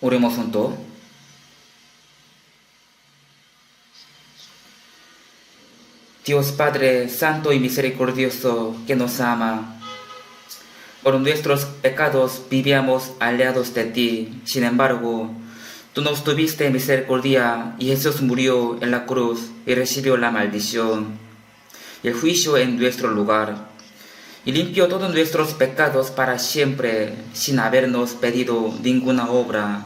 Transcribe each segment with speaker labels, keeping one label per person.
Speaker 1: Oremos juntos. Dios Padre Santo y Misericordioso que nos ama, por nuestros pecados vivíamos alejados de ti. Sin embargo, tú nos tuviste misericordia y Jesús murió en la cruz y recibió la maldición y el juicio en nuestro lugar, y limpió todos nuestros pecados para siempre sin habernos pedido ninguna obra.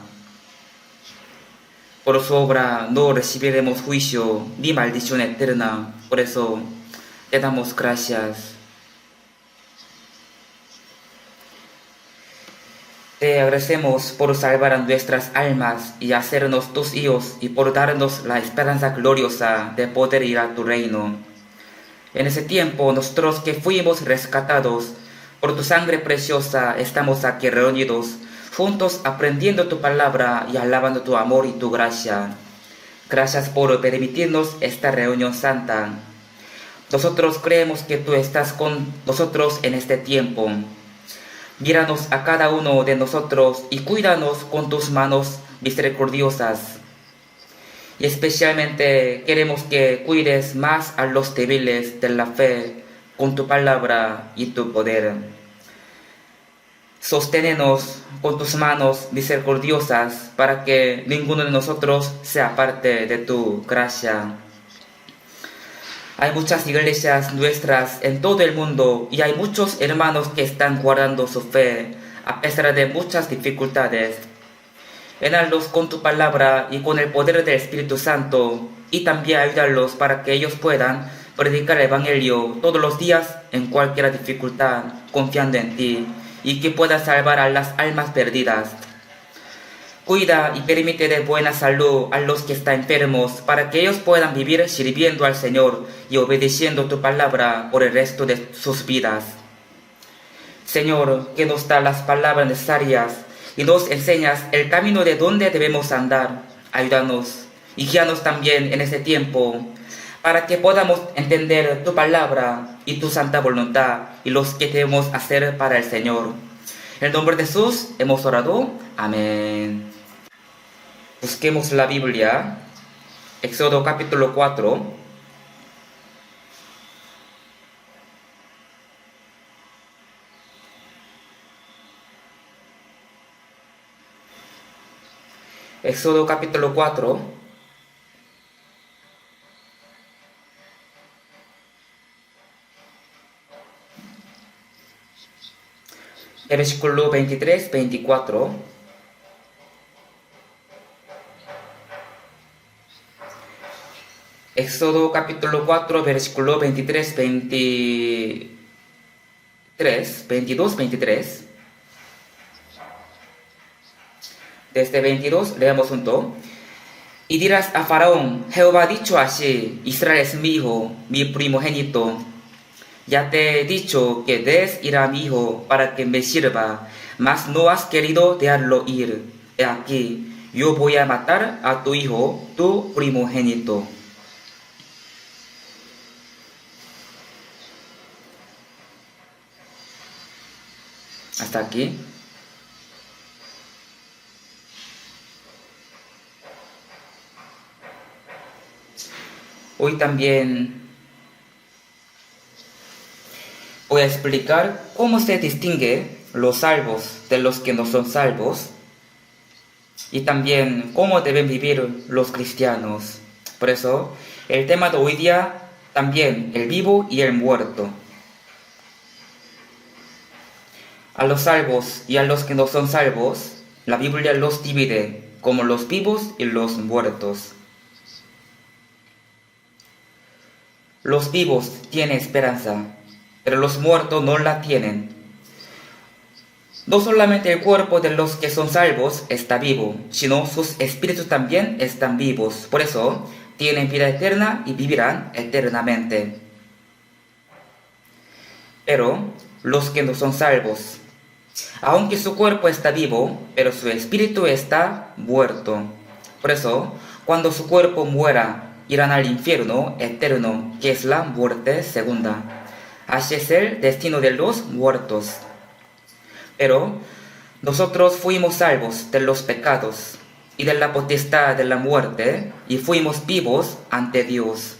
Speaker 1: Por su obra no recibiremos juicio ni maldición eterna. Por eso te damos gracias. Te agradecemos por salvar a nuestras almas y hacernos tus hijos y por darnos la esperanza gloriosa de poder ir a tu reino. En ese tiempo, nosotros que fuimos rescatados por tu sangre preciosa, estamos aquí reunidos, juntos aprendiendo tu palabra y alabando tu amor y tu gracia. Gracias por permitirnos esta reunión santa. Nosotros creemos que tú estás con nosotros en este tiempo. Míranos a cada uno de nosotros y cuídanos con tus manos misericordiosas. Y especialmente queremos que cuides más a los débiles de la fe con tu palabra y tu poder. Sosténenos con tus manos misericordiosas para que ninguno de nosotros sea parte de tu gracia. Hay muchas iglesias nuestras en todo el mundo y hay muchos hermanos que están guardando su fe a pesar de muchas dificultades. Llénalos con tu palabra y con el poder del Espíritu Santo y también ayúdalos para que ellos puedan predicar el Evangelio todos los días en cualquier dificultad, confiando en ti y que puedas salvar a las almas perdidas. Cuida y permite de buena salud a los que están enfermos para que ellos puedan vivir sirviendo al Señor y obedeciendo tu palabra por el resto de sus vidas. Señor, que nos da las palabras necesarias y nos enseñas el camino de donde debemos andar. Ayúdanos y guíanos también en ese tiempo para que podamos entender tu palabra y tu santa voluntad y los que debemos hacer para el Señor. En el nombre de Jesús hemos orado. Amén. Busquemos la Biblia. Éxodo capítulo 4. Éxodo capítulo 4. Versículo 23, 24. Éxodo capítulo 4, versículo 23, 22, 23. Desde 22 leamos junto. Y dirás a Faraón: Jehová ha dicho así: Israel es mi hijo, mi primogénito. Ya te he dicho que des ir a mi hijo para que me sirva, mas no has querido dejarlo ir. He aquí, yo voy a matar a tu hijo, tu primogénito. Hasta aquí. Hoy también voy a explicar cómo se distingue los salvos de los que no son salvos y también cómo deben vivir los cristianos. Por eso, el tema de hoy día también, el vivo y el muerto. A los salvos y a los que no son salvos, la Biblia los divide como los vivos y los muertos. Los vivos tienen esperanza, pero los muertos no la tienen. No solamente el cuerpo de los que son salvos está vivo, sino sus espíritus también están vivos. Por eso tienen vida eterna y vivirán eternamente. Pero los que no son salvos, aunque su cuerpo está vivo, pero su espíritu está muerto. Por eso, cuando su cuerpo muera, irán al infierno eterno, que es la muerte segunda. Así es el destino de los muertos. Pero Nosotros fuimos salvos de los pecados y de la potestad de la muerte y fuimos vivos ante Dios.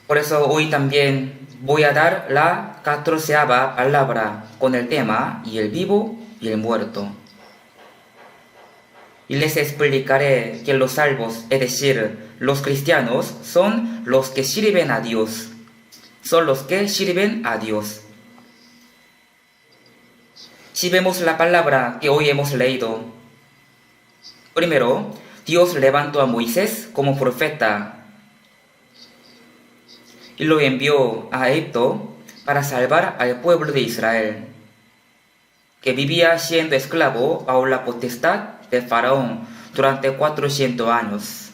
Speaker 1: Por eso hoy también voy a dar la 14ª palabra con el tema y el vivo y el muerto. Y les explicaré que los salvos, es decir, los cristianos, son los que sirven a Dios. Son los que sirven a Dios. Si vemos la palabra que hoy hemos leído, primero, Dios levantó a Moisés como profeta y lo envió a Egipto para salvar al pueblo de Israel, que vivía siendo esclavo bajo la potestad de Faraón durante 400 años.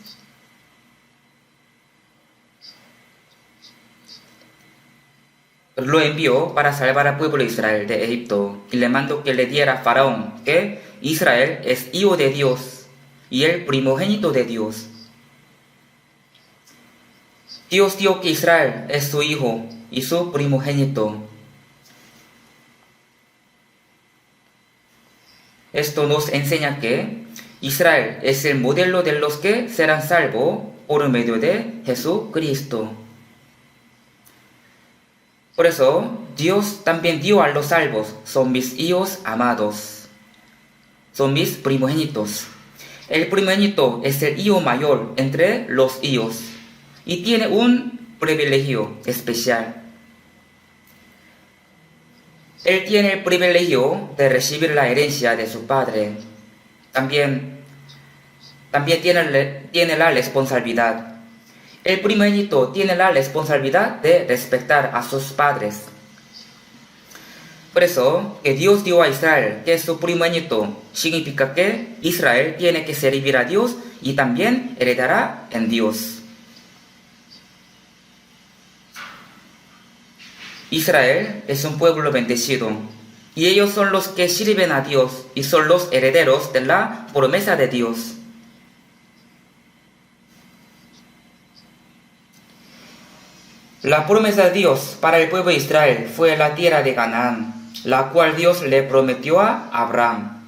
Speaker 1: Lo envió para salvar al pueblo de Israel de Egipto y le mandó que le diera a Faraón que Israel es hijo de Dios y el primogénito de Dios. Dios dio que Israel es su hijo y su primogénito. Esto nos enseña que Israel es el modelo de los que serán salvos por medio de Jesucristo. Por eso, Dios también dio a los salvos, son mis hijos amados, son mis primogénitos. El primogénito es el hijo mayor entre los hijos y tiene un privilegio especial. Él tiene el privilegio de recibir la herencia de su padre. También tiene la responsabilidad. El primogénito tiene la responsabilidad de respetar a sus padres. Por eso, que Dios dio a Israel, que es su primogénito, significa que Israel tiene que servir a Dios y también heredará en Dios. Israel es un pueblo bendecido, y ellos son los que sirven a Dios y son los herederos de la promesa de Dios. La promesa de Dios para el pueblo de Israel fue la tierra de Canaán, la cual Dios le prometió a Abraham.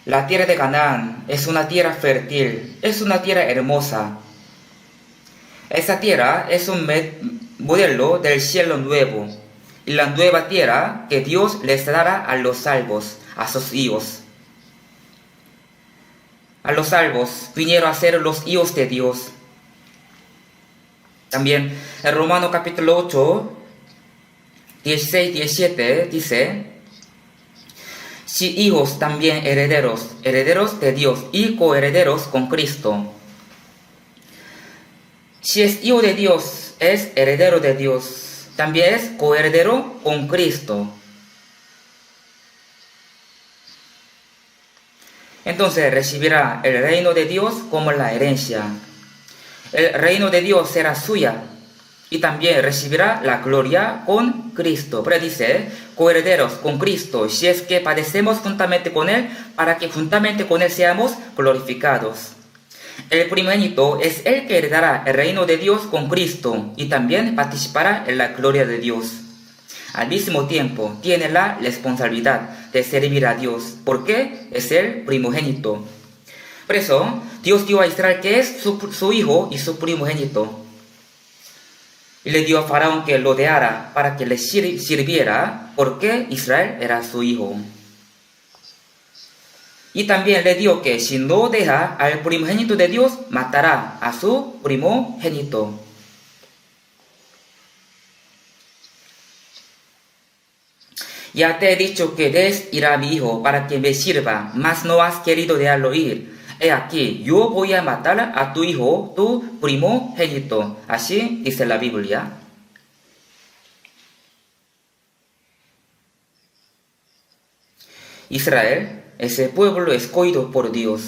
Speaker 1: La tierra de Canaán es una tierra fértil, es una tierra hermosa. Esa tierra es un modelo del cielo nuevo y la nueva tierra que Dios les dará a los salvos, a sus hijos. A los salvos vinieron a ser los hijos de Dios. También en Romanos capítulo 8, 16-17 dice: si hijos también herederos, herederos de Dios y coherederos con Cristo. Si es hijo de Dios, es heredero de Dios, también es coheredero con Cristo. Entonces recibirá el reino de Dios como la herencia. El reino de Dios será suya y también recibirá la gloria con Cristo. Pero dice, coherederos con Cristo, si es que padecemos juntamente con Él, para que juntamente con Él seamos glorificados. El primogénito es el que heredará el reino de Dios con Cristo y también participará en la gloria de Dios. Al mismo tiempo, tiene la responsabilidad de servir a Dios, porque es el primogénito. Por eso, Dios dio a Israel que es su hijo y su primogénito. Y le dio a Faraón que lo dejara para que le sirviera, porque Israel era su hijo. Y también le dio que si no deja al primogénito de Dios, matará a su primogénito. Ya te he dicho que des ir a mi hijo para que me sirva, mas no has querido dejarlo ir. He aquí, yo voy a matar a tu hijo, tu primogénito. Así dice la Biblia. Israel es el pueblo escogido por Dios.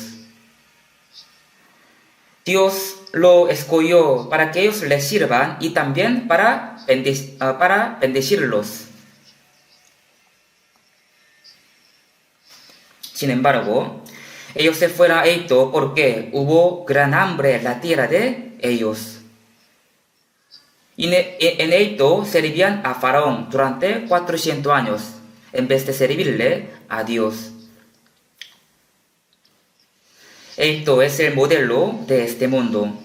Speaker 1: Dios lo escogió para que ellos le sirvan y también para bendecirlos. Sin embargo, ellos se fueron a Egipto porque hubo gran hambre en la tierra de ellos. Y en Egipto servían a Faraón durante 400 años. en vez de servirle a Dios. Egipto es el modelo de este mundo.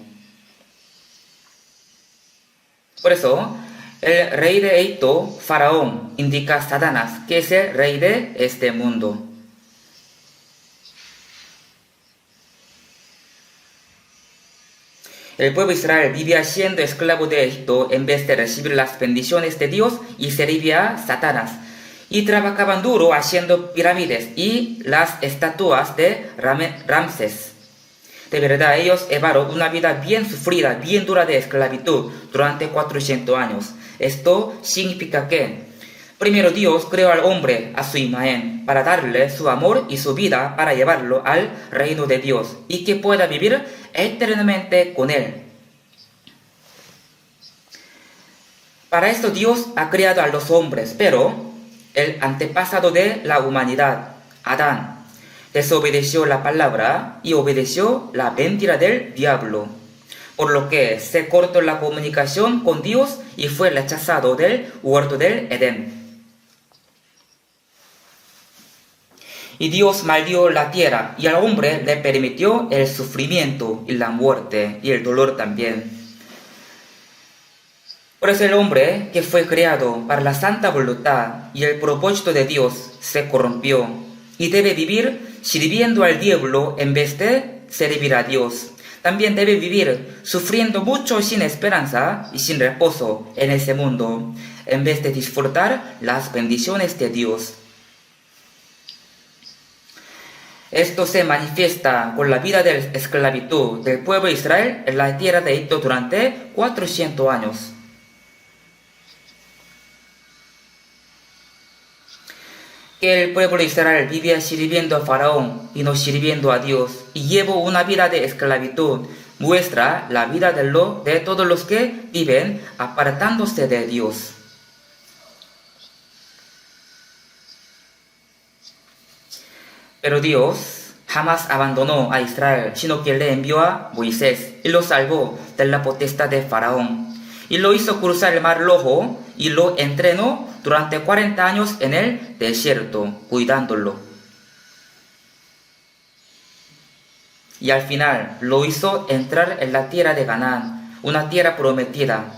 Speaker 1: Por eso, el rey de Egipto, Faraón, indica a Satanás, que es el rey de este mundo. El pueblo de Israel vivía siendo esclavo de Egipto en vez de recibir las bendiciones de Dios y servía a Satanás. Y trabajaban duro haciendo pirámides y las estatuas de Ramsés. De verdad, ellos llevaron una vida bien sufrida, bien dura de esclavitud durante 400 años. Esto significa que, primero Dios creó al hombre a su imagen para darle su amor y su vida para llevarlo al reino de Dios y que pueda vivir eternamente con él. Para esto Dios ha creado a los hombres, pero el antepasado de la humanidad, Adán, desobedeció la palabra y obedeció la mentira del diablo, por lo que se cortó la comunicación con Dios y fue rechazado del huerto del Edén. Y Dios maldijo la tierra y al hombre le permitió el sufrimiento y la muerte y el dolor también. Por eso el hombre que fue creado para la santa voluntad y el propósito de Dios se corrompió y debe vivir sirviendo al diablo en vez de servir a Dios. También debe vivir sufriendo mucho sin esperanza y sin reposo en ese mundo, en vez de disfrutar las bendiciones de Dios. Esto se manifiesta con la vida de esclavitud del pueblo de Israel en la tierra de Egipto durante 400 años. Que el pueblo de Israel vivía sirviendo a Faraón y no sirviendo a Dios y llevó una vida de esclavitud, muestra la vida de todos los que viven apartándose de Dios. Pero Dios jamás abandonó a Israel, sino que le envió a Moisés y lo salvó de la potestad de Faraón. Y lo hizo cruzar el mar Rojo y lo entrenó durante 40 años en el desierto, cuidándolo. Y al final lo hizo entrar en la tierra de Canaán, una tierra prometida.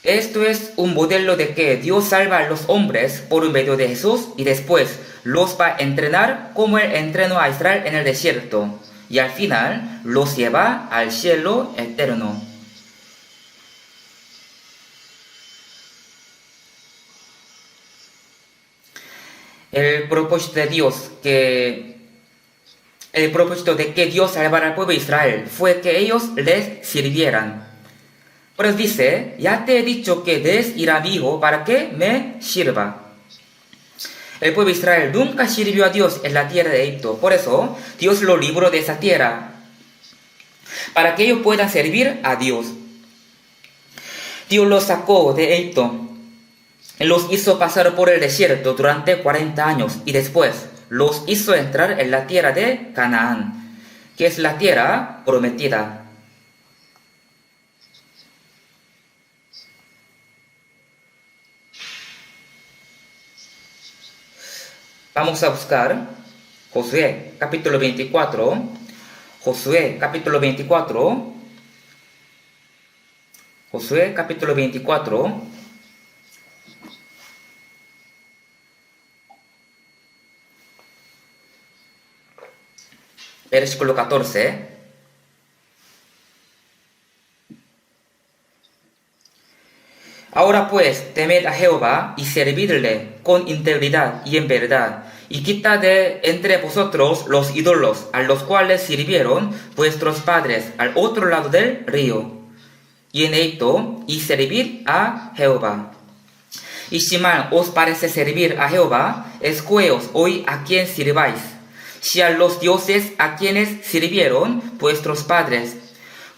Speaker 1: Esto es un modelo de que Dios salva a los hombres por medio de Jesús y después los va a entrenar como Él entrenó a Israel en el desierto. Y al final los lleva al cielo eterno. El propósito de que Dios salvara al pueblo de Israel fue que ellos les sirvieran. Por eso dice, ya te he dicho que debes ir a mi hijo para que me sirva. El pueblo de Israel nunca sirvió a Dios en la tierra de Egipto. Por eso, Dios lo libró de esa tierra, para que ellos puedan servir a Dios. Dios los sacó de Egipto, los hizo pasar por el desierto durante 40 años y después los hizo entrar en la tierra de Canaán, que es la tierra prometida. Vamos a buscar Josué capítulo 24, Josué capítulo 24, Josué capítulo 24, versículo 14. Ahora pues, temed a Jehová y servidle con integridad y en verdad, y quitad de entre vosotros los ídolos a los cuales sirvieron vuestros padres al otro lado del río, y en Egipto, y servid a Jehová. Y si mal os parece servir a Jehová, escogeos hoy a quien sirváis, si a los dioses a quienes sirvieron vuestros padres,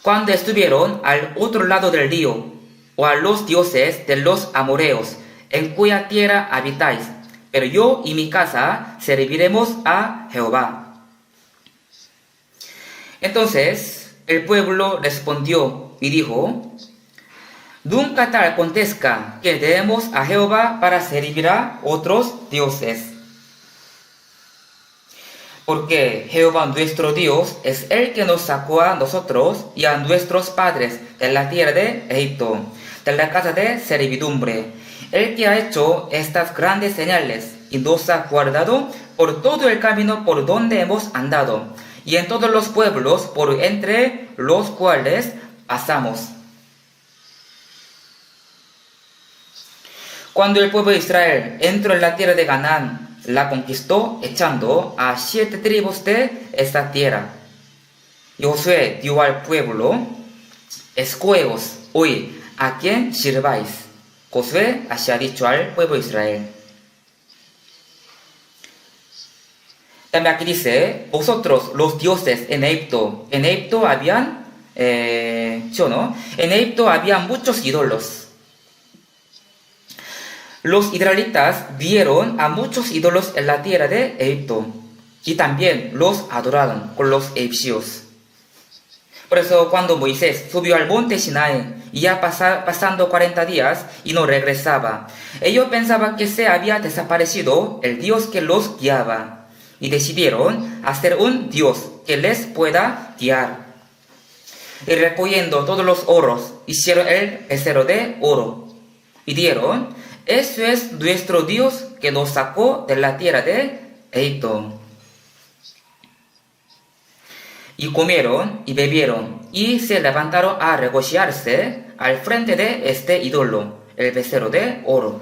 Speaker 1: cuando estuvieron al otro lado del río, o a los dioses de los amoreos, en cuya tierra habitáis, pero yo y mi casa serviremos a Jehová. Entonces el pueblo respondió y dijo, Nunca tal acontezca que demos a Jehová para servir a otros dioses. Porque Jehová nuestro Dios es el que nos sacó a nosotros y a nuestros padres de la tierra de Egipto, de la casa de servidumbre, el que ha hecho estas grandes señales y nos ha guardado por todo el camino por donde hemos andado, y en todos los pueblos por entre los cuales pasamos. Cuando el pueblo de Israel entró en la tierra de Canaán, la conquistó echando a 7 tribus de esta tierra. Y Josué dio al pueblo: escogeos hoy a quién sirváis. Josué así ha dicho al pueblo de Israel. También aquí dice: vosotros los dioses en Egipto. En Egipto habían, ¿sí o no? En Egipto habían muchos ídolos. Los israelitas vieron a muchos ídolos en la tierra de Egipto y también los adoraron con los egipcios. Por eso cuando Moisés subió al monte Sinai y ya pasando 40 días y no regresaba, ellos pensaban que se había desaparecido el Dios que los guiaba y decidieron hacer un Dios que les pueda guiar. Y recogiendo todos los oros, hicieron el becerro de oro y dieron: eso es nuestro Dios que nos sacó de la tierra de Egipto. Y comieron y bebieron y se levantaron a regocijarse al frente de este ídolo, el becerro de oro.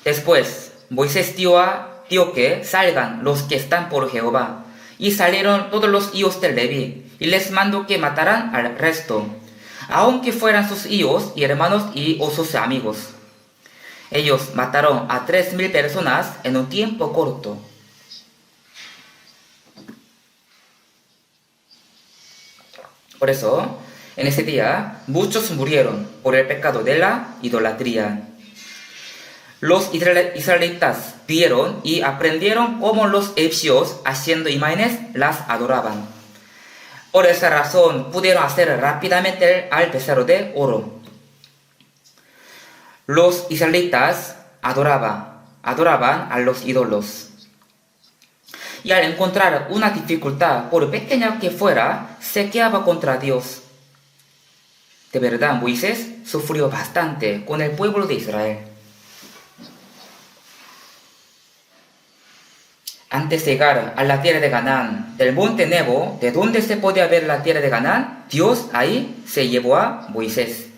Speaker 1: Después Moisés dio que salgan los que están por Jehová, y salieron todos los hijos de Leví, y les mandó que mataran al resto, aunque fueran sus hijos y hermanos o sus amigos. Ellos mataron a 3,000 personas en un tiempo corto. Por eso, en ese día, muchos murieron por el pecado de la idolatría. Los israelitas vieron y aprendieron cómo los egipcios, haciendo imágenes, las adoraban. Por esa razón, pudieron hacer rápidamente al becerro de oro. Los israelitas adoraban a los ídolos. Y al encontrar una dificultad, por pequeña que fuera, se quejaba contra Dios. De verdad, Moisés sufrió bastante con el pueblo de Israel. Antes de llegar a la tierra de Canaán, del monte Nebo, de donde se podía ver la tierra de Canaán, Dios ahí se llevó a Moisés.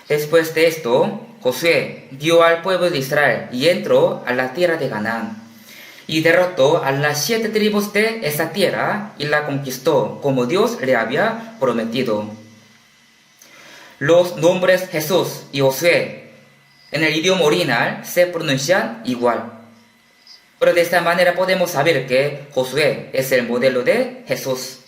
Speaker 1: Después de esto, Josué dio al pueblo de Israel y entró a la tierra de Canaán, y derrotó a las 7 tribus de esa tierra y la conquistó como Dios le había prometido. Los nombres Jesús y Josué en el idioma original se pronuncian igual. Pero de esta manera podemos saber que Josué es el modelo de Jesús.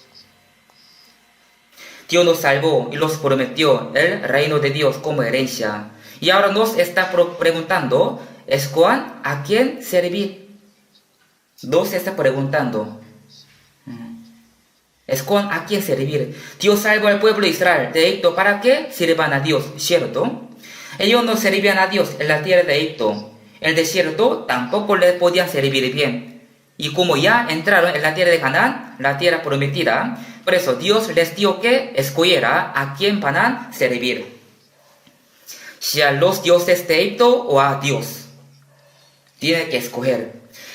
Speaker 1: Dios nos salvó y nos prometió el reino de Dios como herencia. Y ahora nos está preguntando: ¿escojan a quién servir? Nos está preguntando: ¿escojan a quién servir? Dios salvó al pueblo de Israel de Egipto para que sirvan a Dios, ¿cierto? Ellos no servían a Dios en la tierra de Egipto. En el desierto tampoco les podían servir bien. Y como ya entraron en la tierra de Canaán, la tierra prometida, por eso Dios les dio que escogiera a quién van a servir. Si a los dioses de Egipto o a Dios. Tiene que escoger.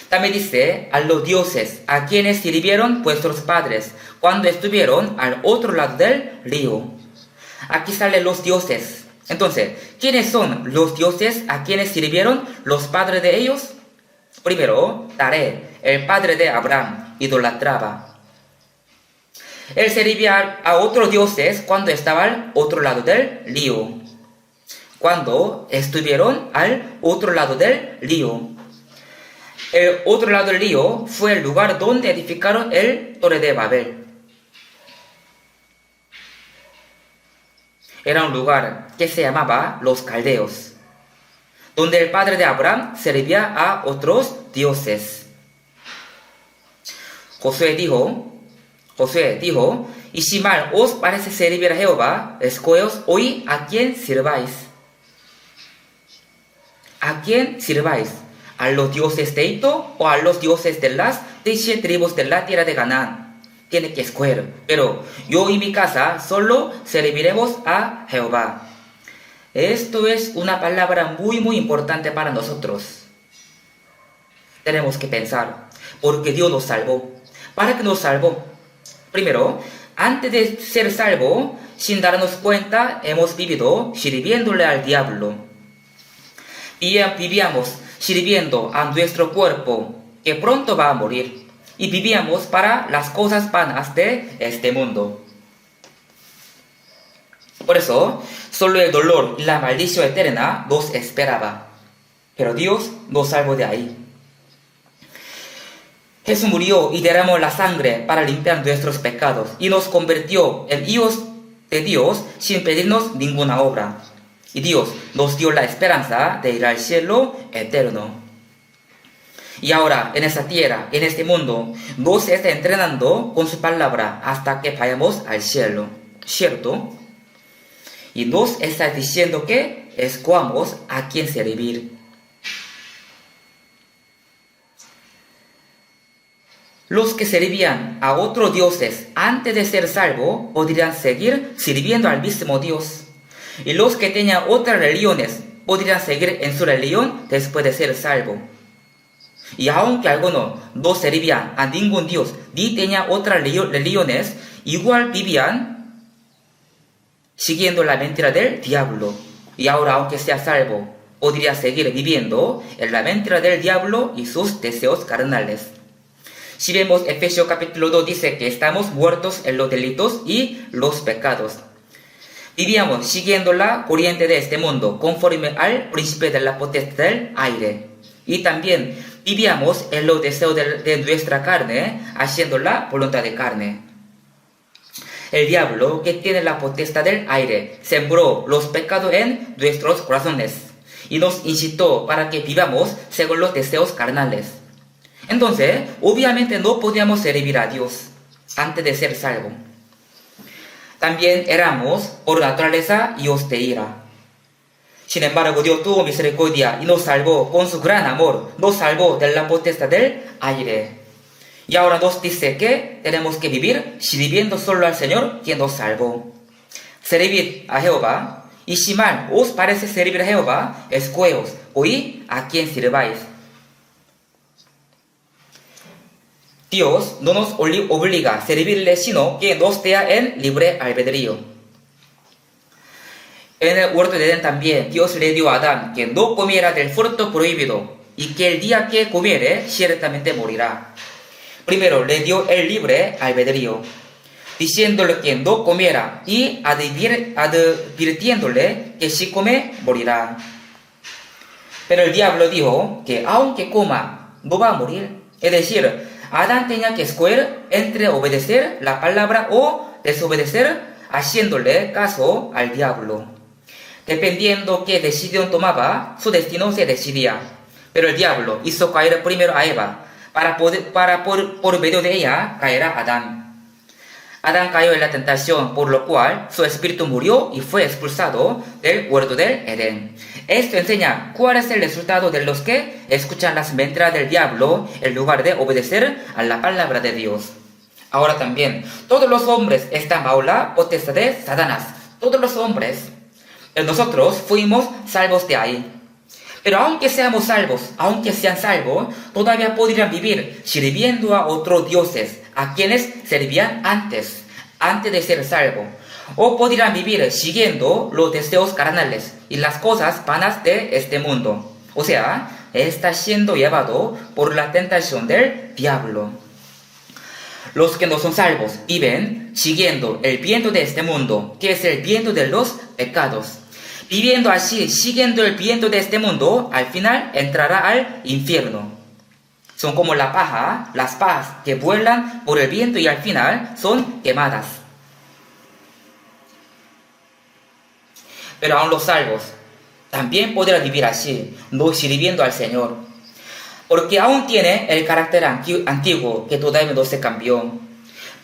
Speaker 1: También dice: a los dioses a quienes sirvieron vuestros padres cuando estuvieron al otro lado del río. Aquí salen los dioses. Entonces, ¿quiénes son los dioses a quienes sirvieron los padres de ellos? Primero, Taré, el padre de Abraham, idolatraba. Él servía a otros dioses cuando estaba al otro lado del río. Cuando estuvieron al otro lado del río. El otro lado del río fue el lugar donde edificaron el Torre de Babel. Era un lugar que se llamaba los caldeos, donde el padre de Abraham servía a otros dioses. Josué dijo: y si mal os parece servir a Jehová, escogeos hoy a quién sirváis. ¿A quién sirváis? ¿A los dioses de Egipto o a los dioses de las 10 tribus de la tierra de Canaán? Tiene que escoger. Pero yo y mi casa solo serviremos a Jehová. Esto es una palabra muy importante para nosotros. Tenemos que pensar, porque Dios nos salvó. ¿Para qué nos salvó? Primero, antes de ser salvo, sin darnos cuenta, hemos vivido sirviéndole al diablo. Vivíamos sirviendo a nuestro cuerpo, que pronto va a morir. Y vivíamos para las cosas vanas de este mundo. Por eso, solo el dolor y la maldición eterna nos esperaba. Pero Dios nos salvó de ahí. Jesús murió y derramó la sangre para limpiar nuestros pecados y nos convirtió en hijos de Dios sin pedirnos ninguna obra. Y Dios nos dio la esperanza de ir al cielo eterno. Y ahora, en esta tierra, en este mundo, nos está entrenando con su palabra hasta que vayamos al cielo, ¿cierto? Y nos está diciendo que escojamos a quién servir. Los que servían a otros dioses antes de ser salvos podrían seguir sirviendo al mismo Dios. Y los que tenían otras religiones podrían seguir en su religión después de ser salvos. Y aunque algunos no servían a ningún Dios ni tenían otras religiones, igual vivían siguiendo la mentira del diablo. Y ahora, aunque sea salvo, podría seguir viviendo en la mentira del diablo y sus deseos carnales. Si vemos Efesios capítulo 2 dice que estamos muertos en los delitos y los pecados. Vivíamos siguiendo la corriente de este mundo, conforme al príncipe de la potestad del aire. Y también vivíamos en los deseos de nuestra carne, haciendo la voluntad de carne. El diablo, que tiene la potestad del aire, sembró los pecados en nuestros corazones y nos incitó para que vivamos según los deseos carnales. Entonces, obviamente no podíamos servir a Dios antes de ser salvos. También éramos, por naturaleza, hijos de ira. Sin embargo, Dios tuvo misericordia y nos salvó con su gran amor. Nos salvó de la potestad del aire. Y ahora nos dice que tenemos que vivir sirviendo solo al Señor, quien nos salvó. Servir a Jehová. Y si mal os parece servir a Jehová, escogeos hoy a quien sirváis. Dios no nos obliga a servirle, sino que nos deja en libre albedrío. En el huerto de Edén también, Dios le dio a Adán que no comiera del fruto prohibido, y que el día que comiere, ciertamente morirá. Primero le dio el libre albedrío, diciéndole que no comiera, y advirtiéndole que si come, morirá. Pero el diablo dijo que aunque coma, no va a morir. Es decir, Adán tenía que escoger entre obedecer la palabra o desobedecer, haciéndole caso al diablo. Dependiendo qué decisión tomaba, su destino se decidía. Pero el diablo hizo caer primero a Eva, por medio de ella caerá Adán. Adán cayó en la tentación, por lo cual su espíritu murió y fue expulsado del huerto del Edén. Esto enseña cuál es el resultado de los que escuchan las mentiras del diablo en lugar de obedecer a la palabra de Dios. Ahora también, todos los hombres están bajo la potestad de Satanás. Todos los hombres. Nosotros fuimos salvos de ahí. Pero aunque seamos salvos, aunque sean salvos, todavía podrían vivir sirviendo a otros dioses, a quienes servían antes de ser salvos. O podrían vivir siguiendo los deseos carnales y las cosas vanas de este mundo. O sea, está siendo llevado por la tentación del diablo. Los que no son salvos viven siguiendo el viento de este mundo, que es el viento de los pecados. Viviendo así, siguiendo el viento de este mundo, al final entrará al infierno. Son como las pajas que vuelan por el viento y al final son quemadas. Pero aún los salvos también podrán vivir así, no sirviendo al Señor. Porque aún tiene el carácter antiguo que todavía no se cambió.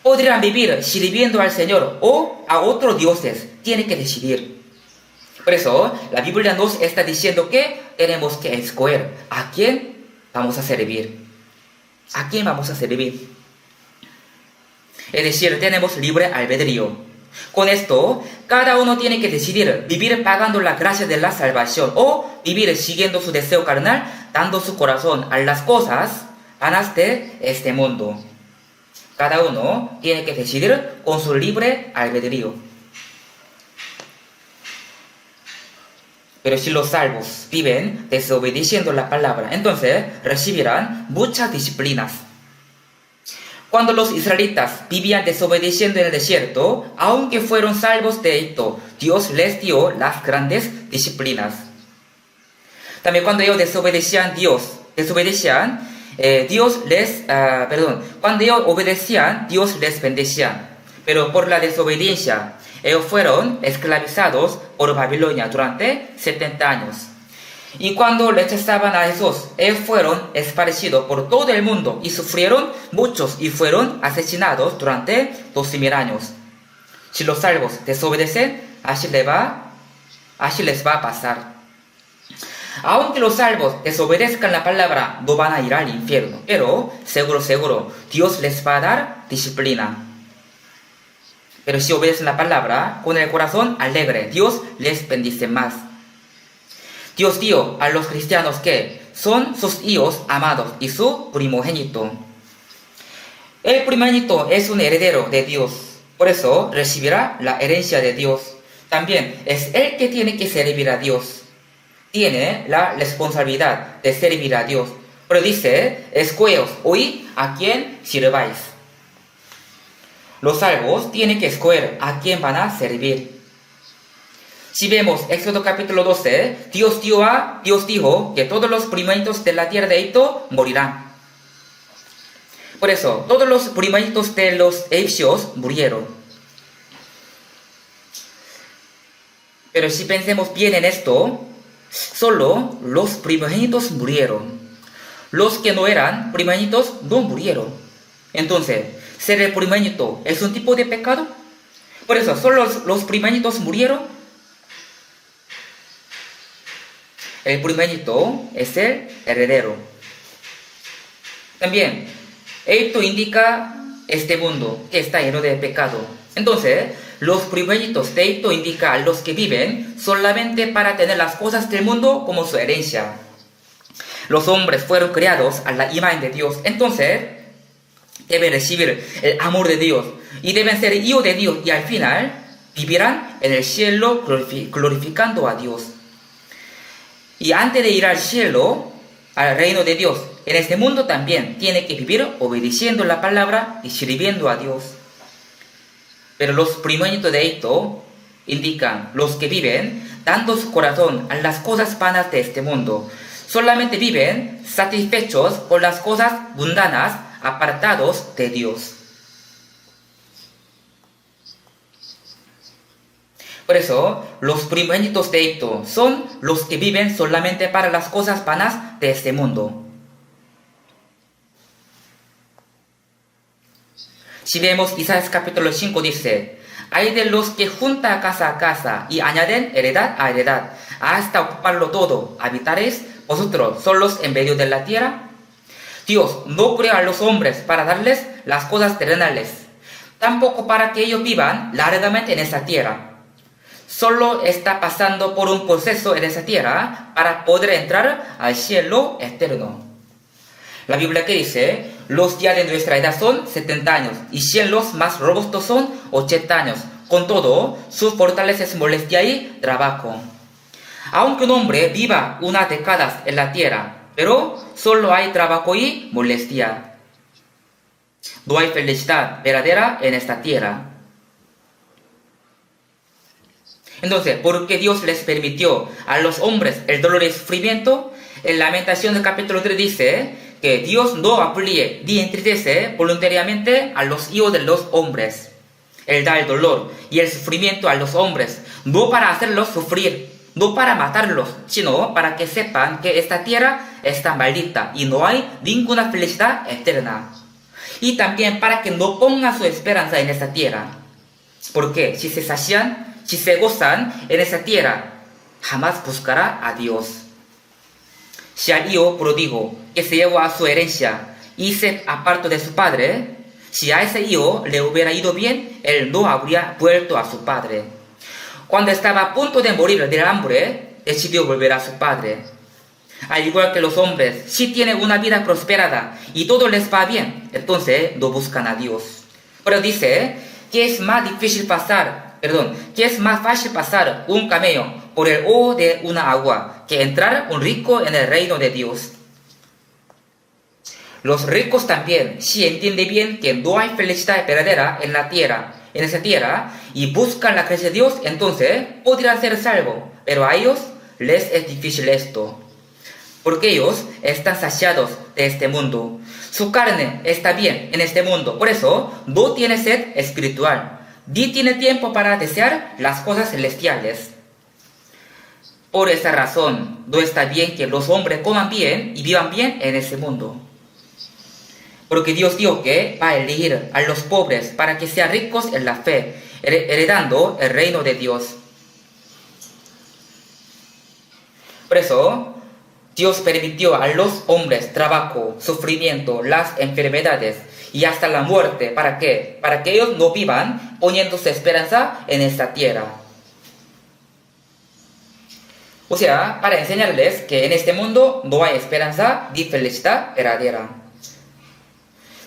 Speaker 1: podrían vivir sirviendo al Señor o a otros dioses. Tiene que decidir. Por eso, la Biblia nos está diciendo que tenemos que escoger a quién vamos a servir. ¿A quién vamos a servir? Es decir, tenemos libre albedrío. Con esto, cada uno tiene que decidir vivir pagando la gracia de la salvación o vivir siguiendo su deseo carnal, dando su corazón a las cosas vanas de este mundo. Cada uno tiene que decidir con su libre albedrío. Pero si los salvos viven desobedeciendo la palabra, entonces recibirán muchas disciplinas. Cuando los israelitas vivían desobedeciendo en el desierto, aunque fueron salvos de Egipto, Dios les dio las grandes disciplinas. También cuando ellos cuando ellos obedecían, Dios les bendecía. Pero por la desobediencia, ellos fueron esclavizados por Babilonia durante 70 años. Y cuando rechazaban a Jesús, ellos fueron esparcidos por todo el mundo y sufrieron muchos y fueron asesinados durante 12,000 años. Si los salvos desobedecen, así les va a pasar. Aunque los salvos desobedezcan la palabra, no van a ir al infierno. Pero, seguro, Dios les va a dar disciplina. Pero si obedecen la palabra, con el corazón alegre, Dios les bendice más. Dios dio a los cristianos que son sus hijos amados y su primogénito. El primogénito es un heredero de Dios. Por eso recibirá la herencia de Dios. También es el que tiene que servir a Dios. Tiene la responsabilidad de servir a Dios. Pero dice, escogeos hoy a quién sirváis. Los salvos tienen que escoger a quién van a servir. Si vemos Éxodo capítulo 12, Dios dijo que todos los primogénitos de la tierra de Egipto morirán. Por eso, todos los primogénitos de los egipcios murieron. Pero si pensemos bien en esto, solo los primogénitos murieron. Los que no eran primogénitos no murieron. Entonces, ¿ser el primogénito es un tipo de pecado? Por eso, solo los primogénitos murieron. El primogénito es el heredero. También, Egipto indica este mundo que está lleno de pecado. Entonces, los primogénitos de Egipto indican a los que viven solamente para tener las cosas del mundo como su herencia. Los hombres fueron creados a la imagen de Dios. Entonces, deben recibir el amor de Dios y deben ser hijos de Dios y al final vivirán en el cielo glorificando a Dios. Y antes de ir al cielo, al reino de Dios, en este mundo también tiene que vivir obedeciendo la palabra y sirviendo a Dios. Pero los primogénitos de Egipto indican los que viven dando su corazón a las cosas vanas de este mundo. Solamente viven satisfechos con las cosas mundanas, apartados de Dios. Por eso, los primogénitos de Egipto son los que viven solamente para las cosas vanas de este mundo. Si vemos Isaías capítulo 5 dice, hay de los que juntan casa a casa y añaden heredad a heredad, hasta ocuparlo todo, ¿habitaréis vosotros solos en medio de la tierra? Dios no creó a los hombres para darles las cosas terrenales, tampoco para que ellos vivan largamente en esa tierra. Solo está pasando por un proceso en esa tierra para poder entrar al cielo eterno. La Biblia que dice, los días de nuestra edad son 70 años y 100 los más robustos son 80 años. Con todo, su fortaleza es molestia y trabajo. Aunque un hombre viva unas décadas en la tierra, pero solo hay trabajo y molestia. No hay felicidad verdadera en esta tierra. Entonces, ¿por qué Dios les permitió a los hombres el dolor y sufrimiento? En Lamentación del capítulo 3 dice que Dios no aflige ni entristece voluntariamente a los hijos de los hombres. Él da el dolor y el sufrimiento a los hombres, no para hacerlos sufrir, no para matarlos, sino para que sepan que esta tierra está maldita y no hay ninguna felicidad eterna. y también para que no pongan su esperanza en esta tierra. Porque si se sacian, si se gozan en esa tierra, jamás buscará a Dios. Si al hijo pródigo que se llevó a su herencia y se apartó de su padre, si a ese hijo le hubiera ido bien, él no habría vuelto a su padre. Cuando estaba a punto de morir del hambre, decidió volver a su padre. Al igual que los hombres, si tienen una vida prosperada y todo les va bien, entonces no buscan a Dios. Pero dice que es más fácil pasar un camello por el ojo de una agua que entrar un rico en el reino de Dios. Los ricos también, si entienden bien que no hay felicidad verdadera en esa tierra, y buscan la gracia de Dios, entonces podrán ser salvos. Pero a ellos les es difícil esto, porque ellos están saciados de este mundo. Su carne está bien en este mundo, por eso no tiene sed espiritual, ni tiene tiempo para desear las cosas celestiales. Por esta razón, no está bien que los hombres coman bien y vivan bien en ese mundo. Porque Dios dijo que va a elegir a los pobres para que sean ricos en la fe, heredando el reino de Dios. Por eso, Dios permitió a los hombres trabajo, sufrimiento, las enfermedades y hasta la muerte. ¿Para qué? Para que ellos no vivan poniendo su esperanza en esta tierra. O sea, para enseñarles que en este mundo no hay esperanza ni felicidad verdadera.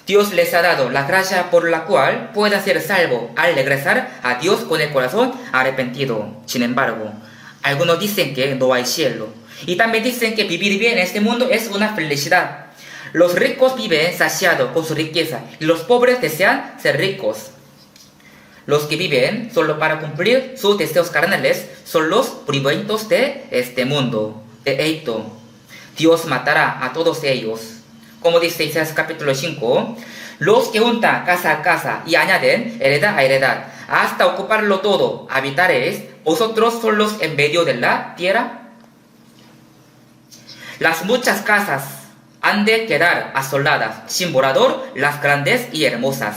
Speaker 1: Dios les ha dado la gracia por la cual puedan ser salvos al regresar a Dios con el corazón arrepentido. Sin embargo, algunos dicen que no hay cielo. Y también dicen que vivir bien en este mundo es una felicidad. Los ricos viven saciados con su riqueza y los pobres desean ser ricos. Los que viven solo para cumplir sus deseos carnales son los primogénitos de este mundo. De hecho, Dios matará a todos ellos. Como dice Isaías capítulo 5, los que juntan casa a casa y añaden heredad a heredad, hasta ocuparlo todo, habitaréis vosotros solos en medio de la tierra. Las muchas casas han de quedar asoladas, sin morador, las grandes y hermosas.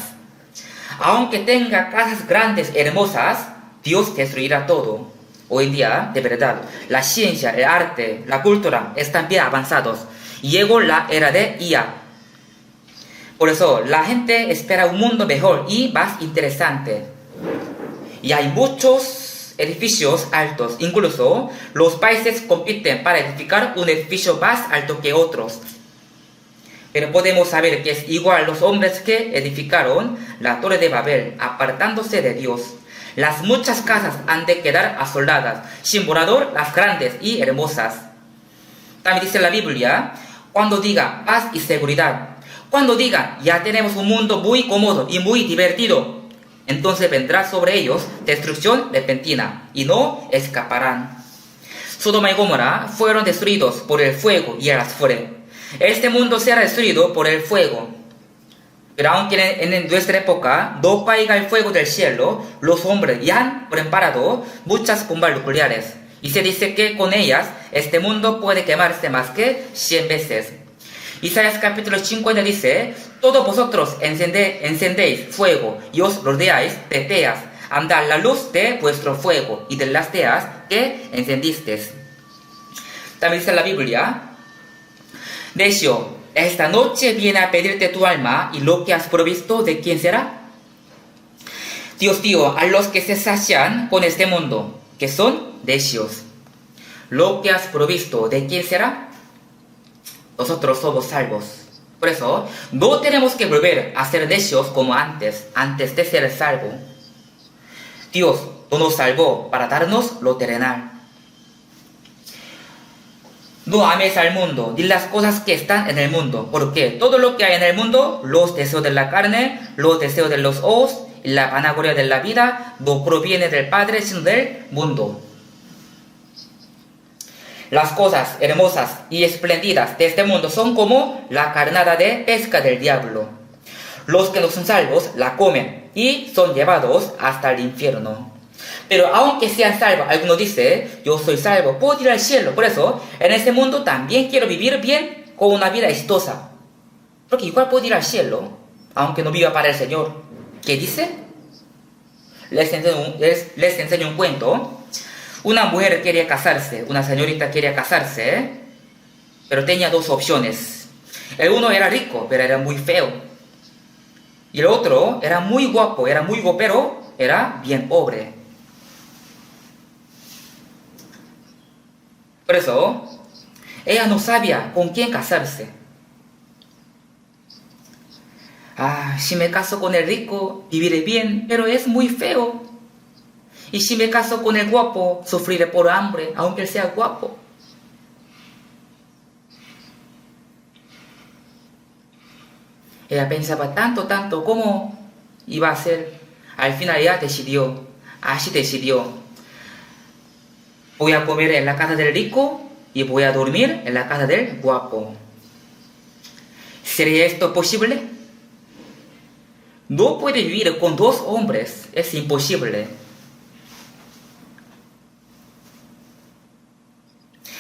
Speaker 1: Aunque tenga casas grandes y hermosas, Dios destruirá todo. Hoy en día, de verdad, la ciencia, el arte, la cultura están bien avanzados. Llegó la era de IA. Por eso, la gente espera un mundo mejor y más interesante. Y hay muchos edificios altos. Incluso, los países compiten para edificar un edificio más alto que otros. Pero podemos saber que es igual a los hombres que edificaron la Torre de Babel, apartándose de Dios. Las muchas casas han de quedar asoladas, sin morador las grandes y hermosas. También dice la Biblia, cuando diga paz y seguridad, cuando diga ya tenemos un mundo muy cómodo y muy divertido, entonces vendrá sobre ellos destrucción repentina y no escaparán. Sodoma y Gomorra fueron destruidos por el fuego y el azufre. Este mundo será destruido por el fuego. Pero aunque en nuestra época no caiga el fuego del cielo, los hombres ya han preparado muchas bombas nucleares. Y se dice que con ellas este mundo puede quemarse más que 100 veces. Isaías capítulo 50 dice, todos vosotros encendéis fuego y os rodeáis de teas. Andad la luz de vuestro fuego y de las teas que encendisteis. También dice la Biblia, necio, esta noche viene a pedirte tu alma y lo que has provisto, ¿de quién será? Dios dijo a los que se sacian con este mundo, que son necios. Lo que has provisto, ¿de quién será? Nosotros somos salvos. Por eso, no tenemos que volver a ser necios como antes de ser salvos. Dios no nos salvó para darnos lo terrenal. No ames al mundo, ni las cosas que están en el mundo, porque todo lo que hay en el mundo, los deseos de la carne, los deseos de los ojos y la vanagloria de la vida, no proviene del Padre, sino del mundo. Las cosas hermosas y espléndidas de este mundo son como la carnada de pesca del diablo. Los que no son salvos la comen y son llevados hasta el infierno. Pero aunque sean salvos, algunos dicen, yo soy salvo, puedo ir al cielo. Por eso, en este mundo también quiero vivir bien con una vida exitosa. Porque igual puedo ir al cielo. aunque no viva para el Señor. ¿Qué dice? Les enseño un cuento. Una mujer quería casarse, una señorita quería casarse, pero tenía dos opciones. El uno era rico, pero era muy feo. Y el otro era muy guapo, pero era bien pobre. Por eso, ella no sabía con quién casarse. Si me caso con el rico, viviré bien, pero es muy feo. Y si me caso con el guapo, sufriré por hambre, aunque él sea guapo. Ella pensaba tanto, cómo iba a ser. Al final ella así decidió. Voy a comer en la casa del rico y voy a dormir en la casa del guapo. ¿Sería esto posible? No puede vivir con dos hombres, es imposible.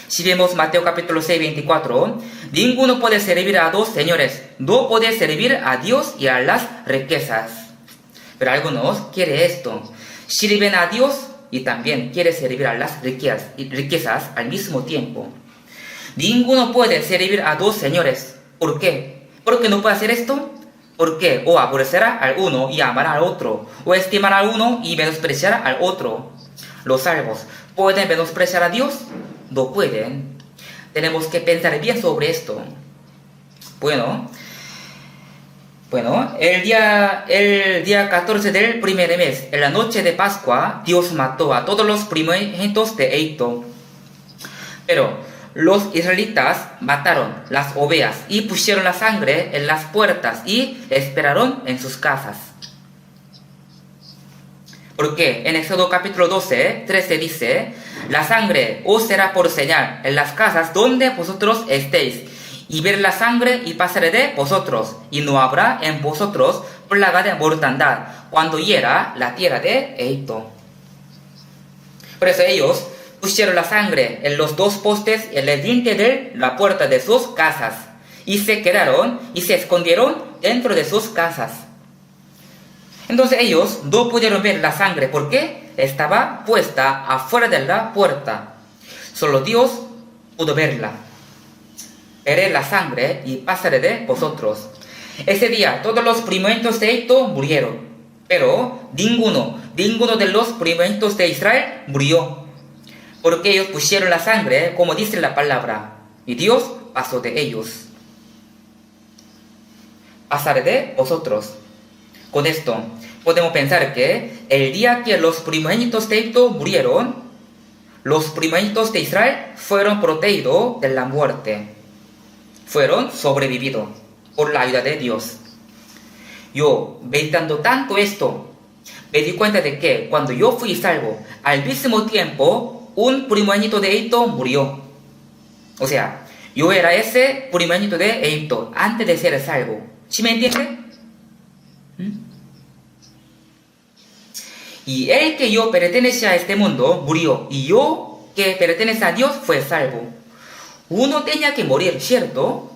Speaker 1: Si vemos Mateo capítulo 6, 24, ninguno puede servir a dos señores, no puede servir a Dios y a las riquezas. Pero algunos quieren esto, sirven a Dios y también quieren servir a las riquezas al mismo tiempo. Ninguno puede servir a dos señores. ¿Por qué? ¿Por qué no puede hacer esto? Porque o aborrecerá al uno y amará al otro, o estimará al uno y menospreciará al otro. Los salvos, ¿pueden menospreciar a Dios? No pueden. Tenemos que pensar bien sobre esto. Bueno, el día 14 del primer mes, en la noche de Pascua, Dios mató a todos los primogénitos de Egipto. Pero los israelitas mataron las ovejas y pusieron la sangre en las puertas y esperaron en sus casas. Porque en Éxodo capítulo 12, 13 dice: la sangre os será por señal en las casas donde vosotros estéis, y ver la sangre y pasaré de vosotros, y no habrá en vosotros plaga de mortandad cuando hiera la tierra de Egipto. Por eso ellos pusieron la sangre en los dos postes y en el dintel de la puerta de sus casas, y se quedaron y se escondieron dentro de sus casas. Entonces ellos no pudieron ver la sangre porque estaba puesta afuera de la puerta. Solo Dios pudo verla. Veré la sangre y pasaré de vosotros. Ese día todos los primogénitos de Egipto murieron, pero ninguno de los primogénitos de Israel murió, porque ellos pusieron la sangre como dice la palabra, y Dios pasó de ellos. Pasaré de vosotros. Con esto podemos pensar que el día que los primogénitos de Egipto murieron, los primogénitos de Israel fueron protegidos de la muerte, fueron sobrevividos por la ayuda de Dios. Yo, meditando tanto esto, me di cuenta de que cuando yo fui salvo, al mismo tiempo un primogénito de Egipto murió. O sea, yo era ese primogénito de Egipto antes de ser salvo. ¿Sí me entiende? Y el que yo pertenece a este mundo murió, y yo que pertenece a Dios fue salvo. Uno tenía que morir, ¿cierto?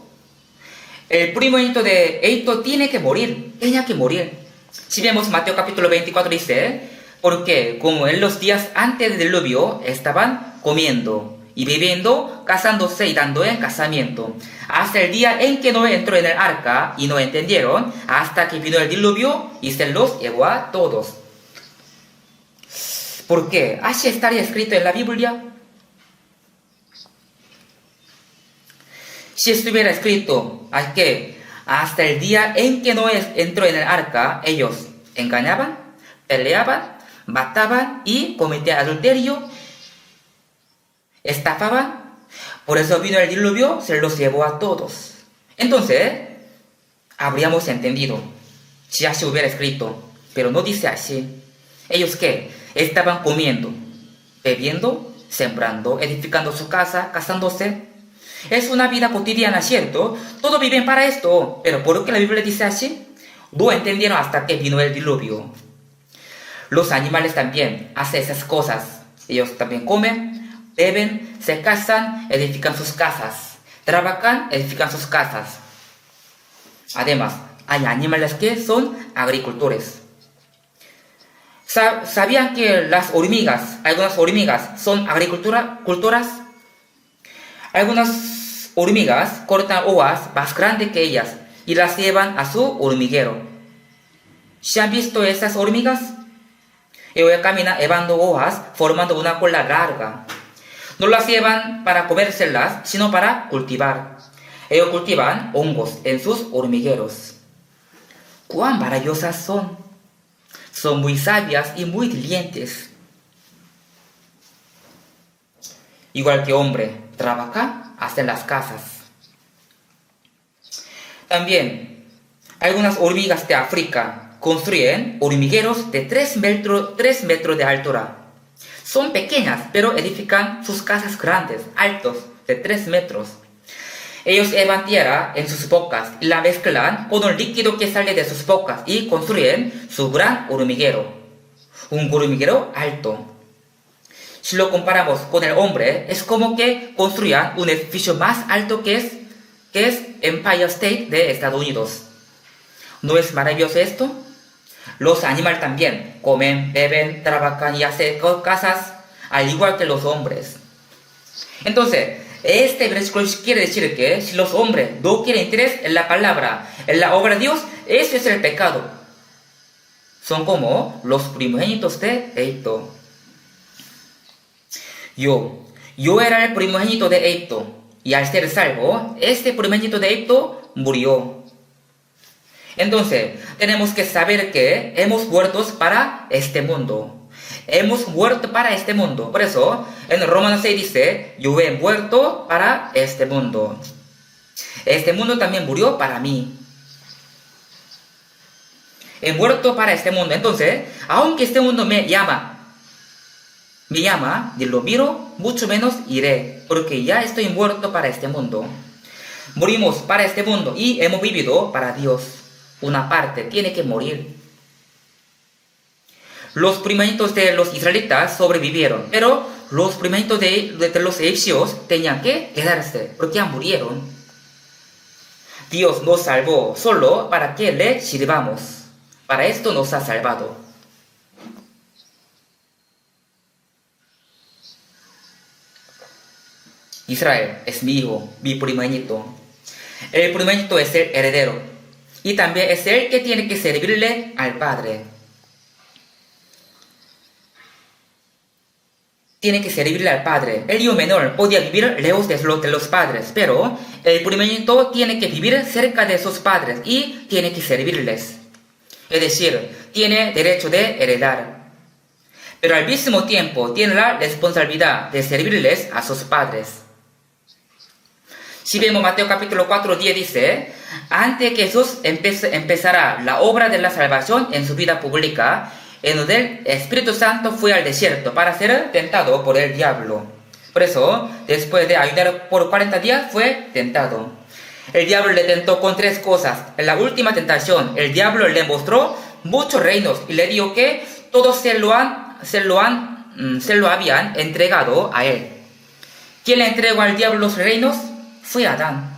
Speaker 1: El primogénito de Egipto tenía que morir. Si vemos Mateo capítulo 24 dice: porque como en los días antes del diluvio estaban comiendo y bebiendo, casándose y dando en casamiento, hasta el día en que Noé entró en el arca, y no entendieron hasta que vino el diluvio y se los llevó a todos. ¿Por qué? ¿Así estaría escrito en la Biblia? Si estuviera escrito que hasta el día en que Noé entró en el arca, ellos engañaban, peleaban, mataban y cometían adulterio, estafaban, por eso vino el diluvio, se los llevó a todos. Entonces, habríamos entendido si así hubiera escrito, pero no dice así. ¿Ellos qué? Estaban comiendo, bebiendo, sembrando, edificando su casa, casándose. Es una vida cotidiana, ¿cierto? Todos viven para esto, pero ¿por qué la Biblia dice así? No entendieron hasta que vino el diluvio. Los animales también hacen esas cosas. Ellos también comen, beben, se casan, edifican sus casas. Trabajan, edifican sus casas. Además, hay animales que son agricultores. ¿Sabían que las hormigas, algunas hormigas son agricultoras? Algunas hormigas cortan hojas más grandes que ellas y las llevan a su hormiguero. ¿Se han visto esas hormigas? Ellos caminan llevando hojas formando una cola larga. No las llevan para comérselas, sino para cultivar. Ellos cultivan hongos en sus hormigueros. ¡Cuán maravillosas son! Son muy sabias y muy diligentes. Igual que hombre, trabaja hasta en las casas. También, algunas hormigas de África construyen hormigueros de 3 metros de altura. Son pequeñas, pero edifican sus casas grandes, altos, de 3 metros. Ellos llevan tierra en sus bocas y la mezclan con un líquido que sale de sus bocas y construyen su gran hormiguero. Un hormiguero alto. Si lo comparamos con el hombre, es como que construyan un edificio más alto que es Empire State de Estados Unidos. ¿No es maravilloso esto? Los animales también comen, beben, trabajan y hacen casas, al igual que los hombres. Entonces, este versículo quiere decir que si los hombres no quieren interés en la palabra, en la obra de Dios, eso es el pecado. Son como los primogénitos de Egipto. Yo era el primogénito de Egipto, y al ser salvo, este primogénito de Egipto murió. Entonces, tenemos que saber que hemos muerto para este mundo. Hemos muerto para este mundo. Por eso, en Romanos 6 dice, yo he muerto para este mundo. Este mundo también murió para mí. He muerto para este mundo. Entonces, aunque este mundo me llama, y lo miro, mucho menos iré, porque ya estoy muerto para este mundo. Morimos para este mundo y hemos vivido para Dios. Una parte tiene que morir. Los primogénitos de los israelitas sobrevivieron, pero los primogénitos de los egipcios tenían que quedarse, porque ya murieron. Dios nos salvó solo para que le sirvamos. Para esto nos ha salvado. Israel es mi hijo, mi primogénito. El primogénito es el heredero. Y también es el que tiene que servirle al Padre. Tiene que servirle al Padre. El hijo menor podía vivir lejos de los padres, pero el primogénito tiene que vivir cerca de sus padres y tiene que servirles. Es decir, tiene derecho de heredar. Pero al mismo tiempo tiene la responsabilidad de servirles a sus padres. Si vemos Mateo capítulo 4, 10 dice, antes que Jesús empezará la obra de la salvación en su vida pública, en donde el Espíritu Santo fue al desierto para ser tentado por el diablo. Por eso, después de ayunar por 40 días, fue tentado. El diablo le tentó con 3 cosas. En la última tentación, el diablo le mostró muchos reinos y le dijo que todos se lo habían entregado a él. ¿Quién le entregó al diablo los reinos? Fue Adán.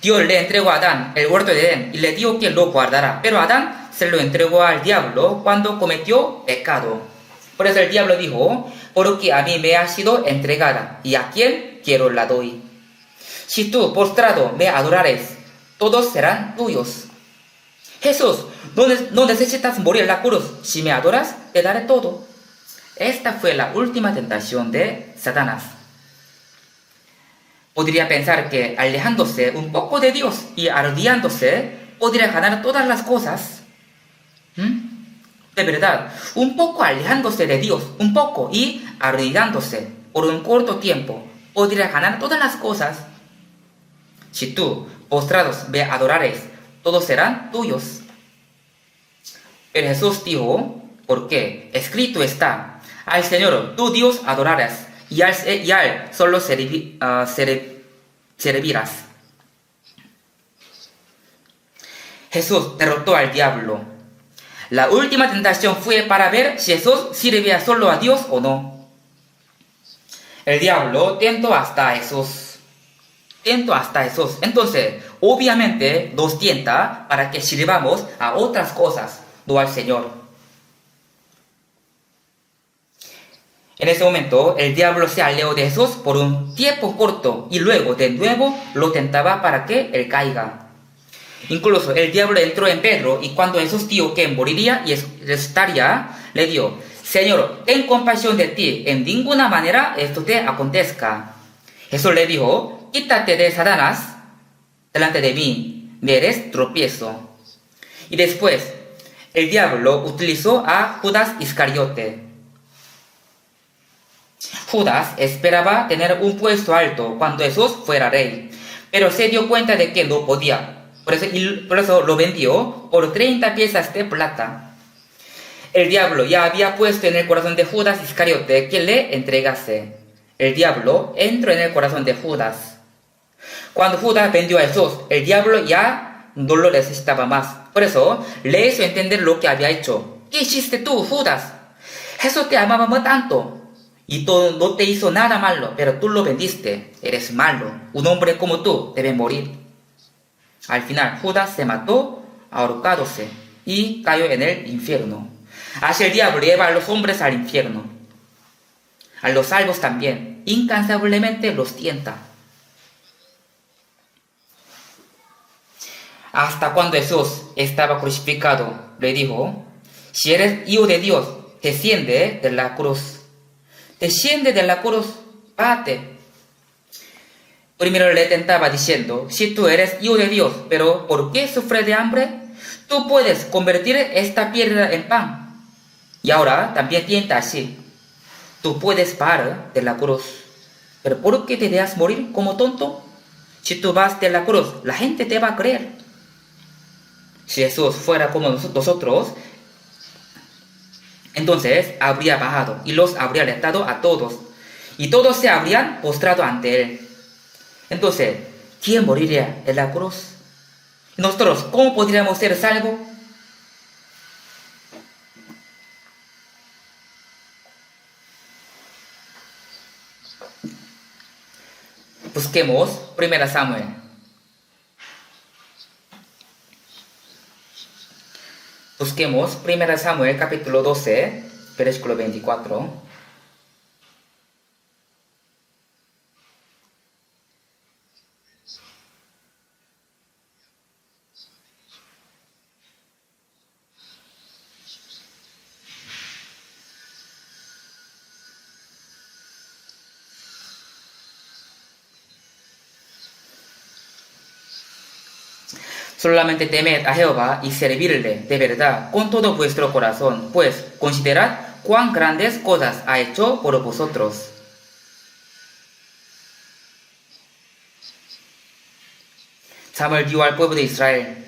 Speaker 1: Dios le entregó a Adán el huerto de Edén y le dijo que lo guardará. Pero Adán se lo entregó al diablo cuando cometió pecado. Por eso el diablo dijo, porque a mí me ha sido entregada y a quien quiero la doy. Si tú postrado me adorares, todos serán tuyos. Jesús, no necesitas morir en la cruz. Si me adoras, te daré todo. Esta fue la última tentación de Satanás. Podría pensar que alejándose un poco de Dios y arrodillándose, podría ganar todas las cosas. De verdad, un poco alejándose de Dios, un poco y arrodillándose por un corto tiempo, podría ganar todas las cosas. Si tú, postrados, me adorares, todos serán tuyos. Pero Jesús dijo, ¿por qué? Escrito está, al Señor tu Dios adorarás, y a Él solo servirás. Jesús derrotó al diablo. La última tentación fue para ver si Jesús sirvía solo a Dios o no. El diablo tentó hasta Jesús. Entonces, obviamente nos tienta para que sirvamos a otras cosas, no al Señor. En ese momento, el diablo se alió de Jesús por un tiempo corto y luego de nuevo lo tentaba para que él caiga. Incluso el diablo entró en Pedro y cuando Jesús dijo que moriría y resucitaría, le dijo: Señor, ten compasión de ti, en ninguna manera esto te acontezca. Jesús le dijo: quítate de Satanás delante de mí, me eres tropiezo. Y después, el diablo utilizó a Judas Iscariote. Judas esperaba tener un puesto alto cuando Jesús fuera rey, pero se dio cuenta de que no podía. Por eso lo vendió por 30 piezas de plata. El diablo ya había puesto en el corazón de Judas Iscariote que le entregase. El diablo entró en el corazón de Judas. Cuando Judas vendió a Jesús, el diablo ya no lo necesitaba más. Por eso le hizo entender lo que había hecho. ¿Qué hiciste tú, Judas? Jesús te amaba tanto y no te hizo nada malo, pero tú lo vendiste. Eres malo. Un hombre como tú debe morir. Al final, Judas se mató ahorcándose y cayó en el infierno. Así el diablo lleva a los hombres al infierno. A los salvos también. Incansablemente los tienta. Hasta cuando Jesús estaba crucificado, le dijo: si eres hijo de Dios, desciende de la cruz. Desciende de la cruz, párate. Primero le tentaba diciendo: si tú eres hijo de Dios, pero ¿por qué sufres de hambre? Tú puedes convertir esta piedra en pan. Y ahora también tienta así: tú puedes parar de la cruz, pero ¿por qué te dejas morir como tonto? Si tú vas de la cruz, la gente te va a creer. Si Jesús fuera como nosotros, entonces habría bajado y los habría alentado a todos, y todos se habrían postrado ante él. Entonces, ¿quién moriría en la cruz? ¿Nosotros cómo podríamos ser salvos? Busquemos 1 Samuel. Busquemos 1 Samuel capítulo 12, versículo 24. Solamente temed a Jehová y servirle de verdad con todo vuestro corazón, pues considerad cuán grandes cosas ha hecho por vosotros. Samuel dijo al pueblo de Israel: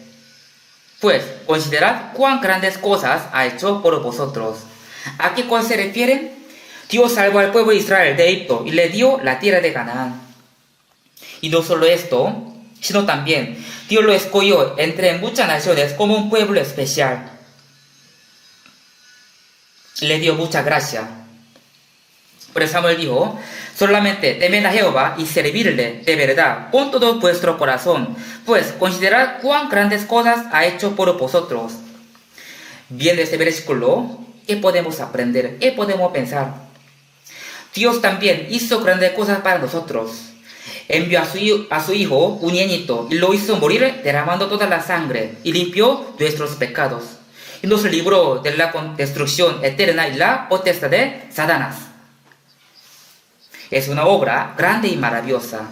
Speaker 1: pues considerad cuán grandes cosas ha hecho por vosotros. ¿A qué cosa se refiere? Dios salvó al pueblo de Israel de Egipto y le dio la tierra de Canaán. Y no solo esto, sino también Dios lo escogió entre muchas naciones como un pueblo especial. Le dio mucha gracia. Pero Samuel dijo: solamente temed a Jehová y servirle de verdad con todo vuestro corazón, pues considerad cuán grandes cosas ha hecho por vosotros. Viendo este versículo, ¿qué podemos aprender? ¿Qué podemos pensar? Dios también hizo grandes cosas para nosotros. Envió a su Hijo unigénito y lo hizo morir derramando toda la sangre y limpió nuestros pecados. Y nos libró de la destrucción eterna y la potestad de Satanás. Es una obra grande y maravillosa.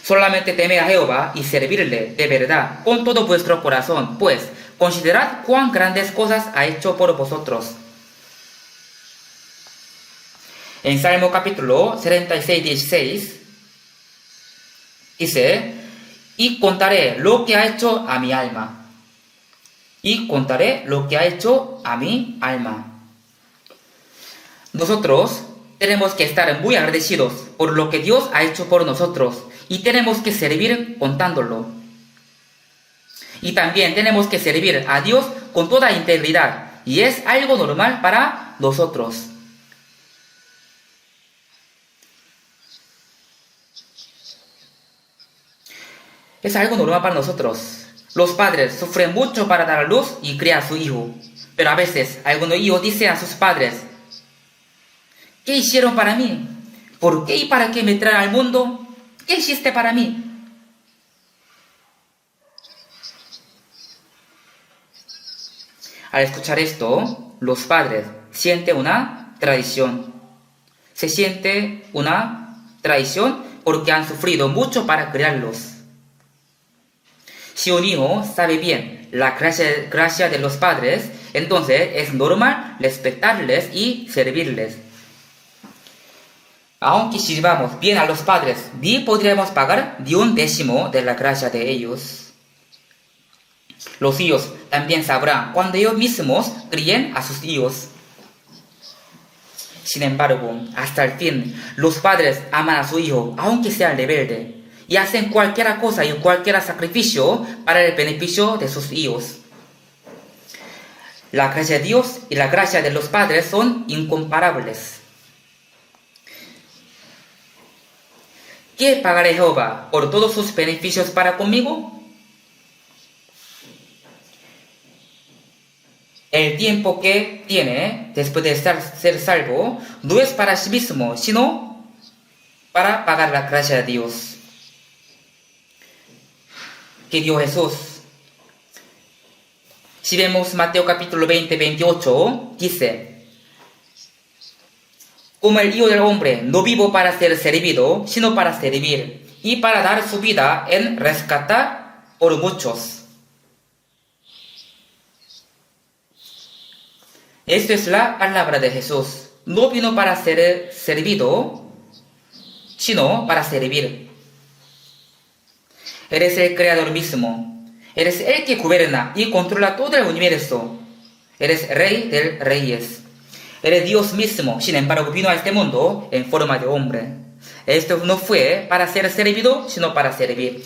Speaker 1: Solamente temed a Jehová y servirle de verdad con todo vuestro corazón, pues considerad cuán grandes cosas ha hecho por vosotros. En Salmo capítulo 76, 16, dice: y contaré lo que ha hecho a mi alma. Y contaré lo que ha hecho a mi alma. Nosotros tenemos que estar muy agradecidos por lo que Dios ha hecho por nosotros y tenemos que servir contándolo. Y también tenemos que servir a Dios con toda integridad y es algo normal para nosotros. Es algo normal para nosotros. Los padres sufren mucho para dar a luz y criar a su hijo. Pero a veces algunos hijos dicen a sus padres: ¿qué hicieron para mí? ¿Por qué y para qué me traen al mundo? ¿Qué hiciste para mí? Al escuchar esto, los padres sienten una traición. Se siente una traición porque han sufrido mucho para criarlos. Si un hijo sabe bien la gracia de los padres, entonces es normal respetarles y servirles. Aunque sirvamos bien a los padres, ni podremos pagar ni un décimo de la gracia de ellos. Los hijos también sabrán cuando ellos mismos críen a sus hijos. Sin embargo, hasta el fin, los padres aman a su hijo, aunque sea rebelde, y hacen cualquier cosa y cualquier sacrificio para el beneficio de sus hijos. La gracia de Dios y la gracia de los padres son incomparables. ¿Qué pagaré Jehová por todos sus beneficios para conmigo? El tiempo que tiene después de ser salvo no es para sí mismo, sino para pagar la gracia de Dios que dio Jesús. Si vemos Mateo capítulo 20, 28, dice: como el Hijo del Hombre no vivo para ser servido, sino para servir, y para dar su vida en rescatar por muchos. Esto es la palabra de Jesús. No vino para ser servido, sino para servir. Eres el Creador mismo. Eres el que gobierna y controla todo el universo. Eres Rey de Reyes. Eres Dios mismo. Sin embargo, vino a este mundo en forma de hombre. Esto no fue para ser servido, sino para servir.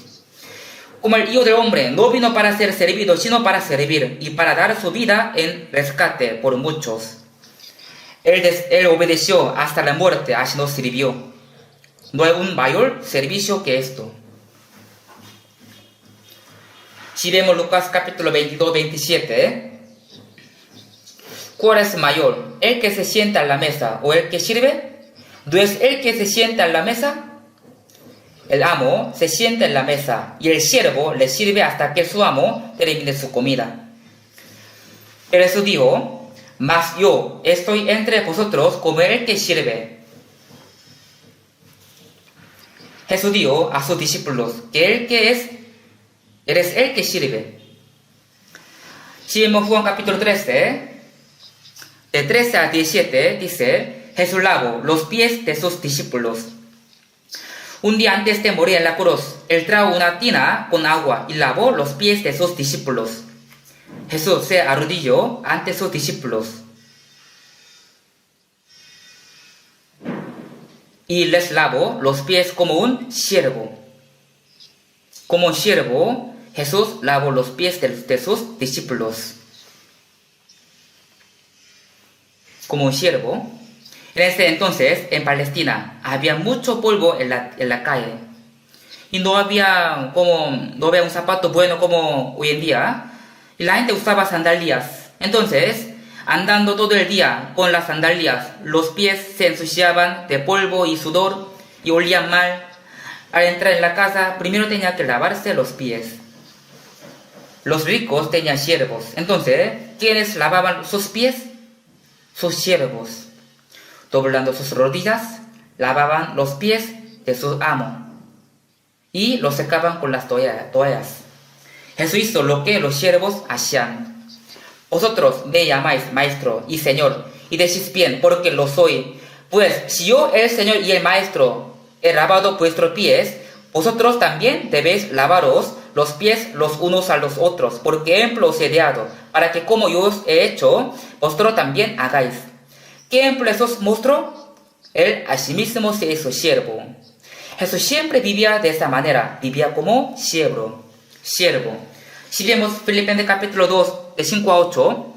Speaker 1: Como el Hijo del Hombre no vino para ser servido, sino para servir y para dar su vida en rescate por muchos. Él obedeció hasta la muerte, así nos sirvió. No hay un mayor servicio que esto. Si vemos Lucas capítulo 22, 27, ¿cuál es mayor? ¿El que se sienta a la mesa o el que sirve? ¿No es el que se sienta a la mesa? El amo se sienta en la mesa y el siervo le sirve hasta que su amo termine su comida. Pero Jesús dijo: mas yo estoy entre vosotros como el que sirve. Jesús dijo a sus discípulos que eres el que sirve. Si vemos Juan capítulo 13, de 13 a 17, dice: Jesús lavó los pies de sus discípulos. Un día antes de morir en la cruz, él trajo una tina con agua y lavó los pies de sus discípulos. Jesús se arrodilló ante sus discípulos y les lavó los pies como un siervo. Como un siervo, Jesús lavó los pies de sus discípulos. Como un siervo. En ese entonces, en Palestina, había mucho polvo en la calle. Y no había un zapato bueno como hoy en día. Y la gente usaba sandalias. Entonces, andando todo el día con las sandalias, los pies se ensuciaban de polvo y sudor y olían mal. Al entrar en la casa, primero tenía que lavarse los pies. Los ricos tenían siervos. Entonces, ¿quiénes lavaban sus pies? Sus siervos. Doblando sus rodillas, lavaban los pies de su amo y los secaban con las toallas. Jesús hizo lo que los siervos hacían. Vosotros me llamáis maestro y señor, y decís bien, porque lo soy. Pues si yo, el Señor y el Maestro, he lavado vuestros pies, vosotros también debéis lavaros los pies los unos a los otros, porque ejemplo os he dado, para que como yo os he hecho, vosotros también hagáis. ¿Qué ejemplo Jesús mostró? Él a sí mismo se hizo siervo. Jesús siempre vivía de esta manera, vivía como siervo. Si vemos Filipenses capítulo 2, de 5 a 8,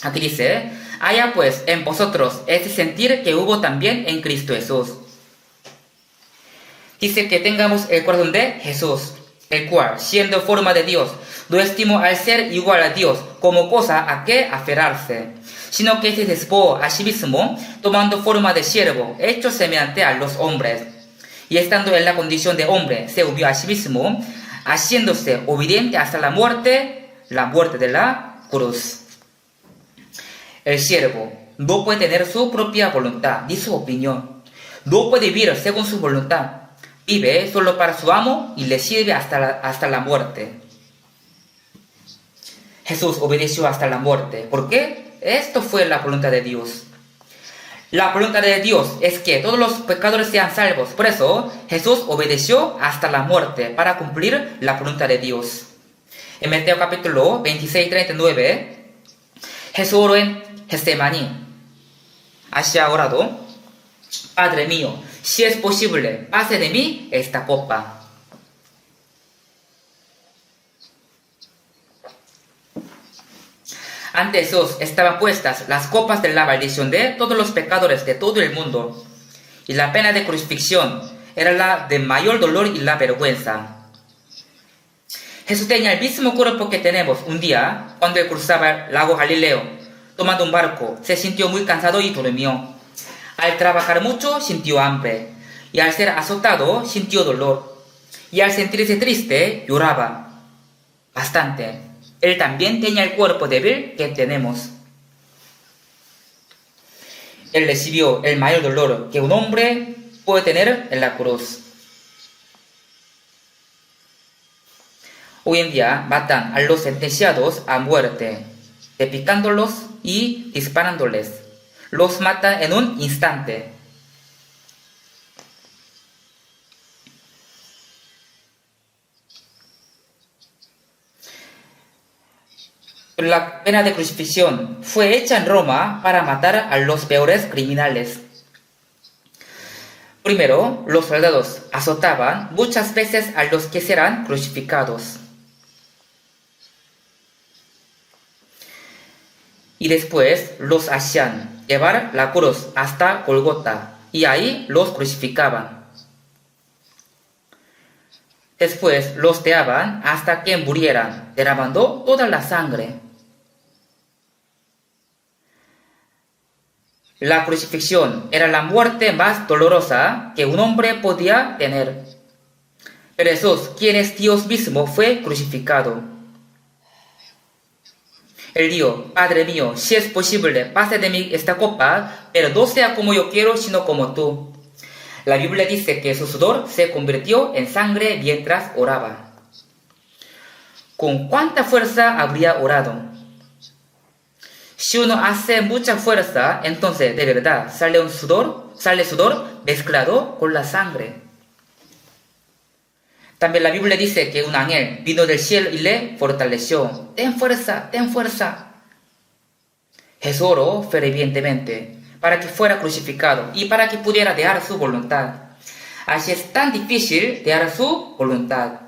Speaker 1: aquí dice: haya pues en vosotros ese sentir que hubo también en Cristo Jesús. Dice que tengamos el corazón de Jesús. el cual, siendo forma de Dios, no estimó al ser igual a Dios como cosa a que aferrarse, sino que se despojó a sí mismo, tomando forma de siervo, hecho semejante a los hombres. Y estando en la condición de hombre, se humilló a sí mismo, haciéndose obediente hasta la muerte de la cruz. El siervo no puede tener su propia voluntad ni su opinión. No puede vivir según su voluntad. Vive solo para su amo y le sirve hasta la muerte. Jesús obedeció hasta la muerte. ¿Por qué? Esto fue la voluntad de Dios. La voluntad de Dios es que todos los pecadores sean salvos. Por eso Jesús obedeció hasta la muerte para cumplir la voluntad de Dios. En Mateo capítulo 26-39, Jesús oró en Getsemaní. Así ha orado: Padre mío, si es posible, pase de mí esta copa. Ante Jesús estaban puestas las copas de la maldición de todos los pecadores de todo el mundo, y la pena de crucifixión era la de mayor dolor y la vergüenza. Jesús tenía el mismo cuerpo que tenemos. Un día, cuando él cruzaba el lago Galileo, tomando un barco, se sintió muy cansado y durmió. Al trabajar mucho, sintió hambre, y al ser azotado, sintió dolor, y al sentirse triste, lloraba bastante. Él también tenía el cuerpo débil que tenemos. Él recibió el mayor dolor que un hombre puede tener en la cruz. Hoy en día matan a los sentenciados a muerte, picándolos y disparándoles. Los mata en un instante. La pena de crucifixión fue hecha en Roma para matar a los peores criminales. Primero, los soldados azotaban muchas veces a los que serán crucificados. Y después los hacían llevar la cruz hasta Golgota, y ahí los crucificaban. Después los teaban hasta que murieran, derramando toda la sangre. La crucifixión era la muerte más dolorosa que un hombre podía tener. Pero Jesús, quien es Dios mismo, fue crucificado. Él dijo: Padre mío, si es posible, pase de mí esta copa, pero no sea como yo quiero, sino como tú. La Biblia dice que su sudor se convirtió en sangre mientras oraba. ¿Con cuánta fuerza habría orado? Si uno hace mucha fuerza, entonces de verdad sale sudor mezclado con la sangre. También la Biblia dice que un ángel vino del cielo y le fortaleció. Ten fuerza, ten fuerza. Jesús oró fervientemente para que fuera crucificado y para que pudiera dejar su voluntad. Así es tan difícil dejar su voluntad.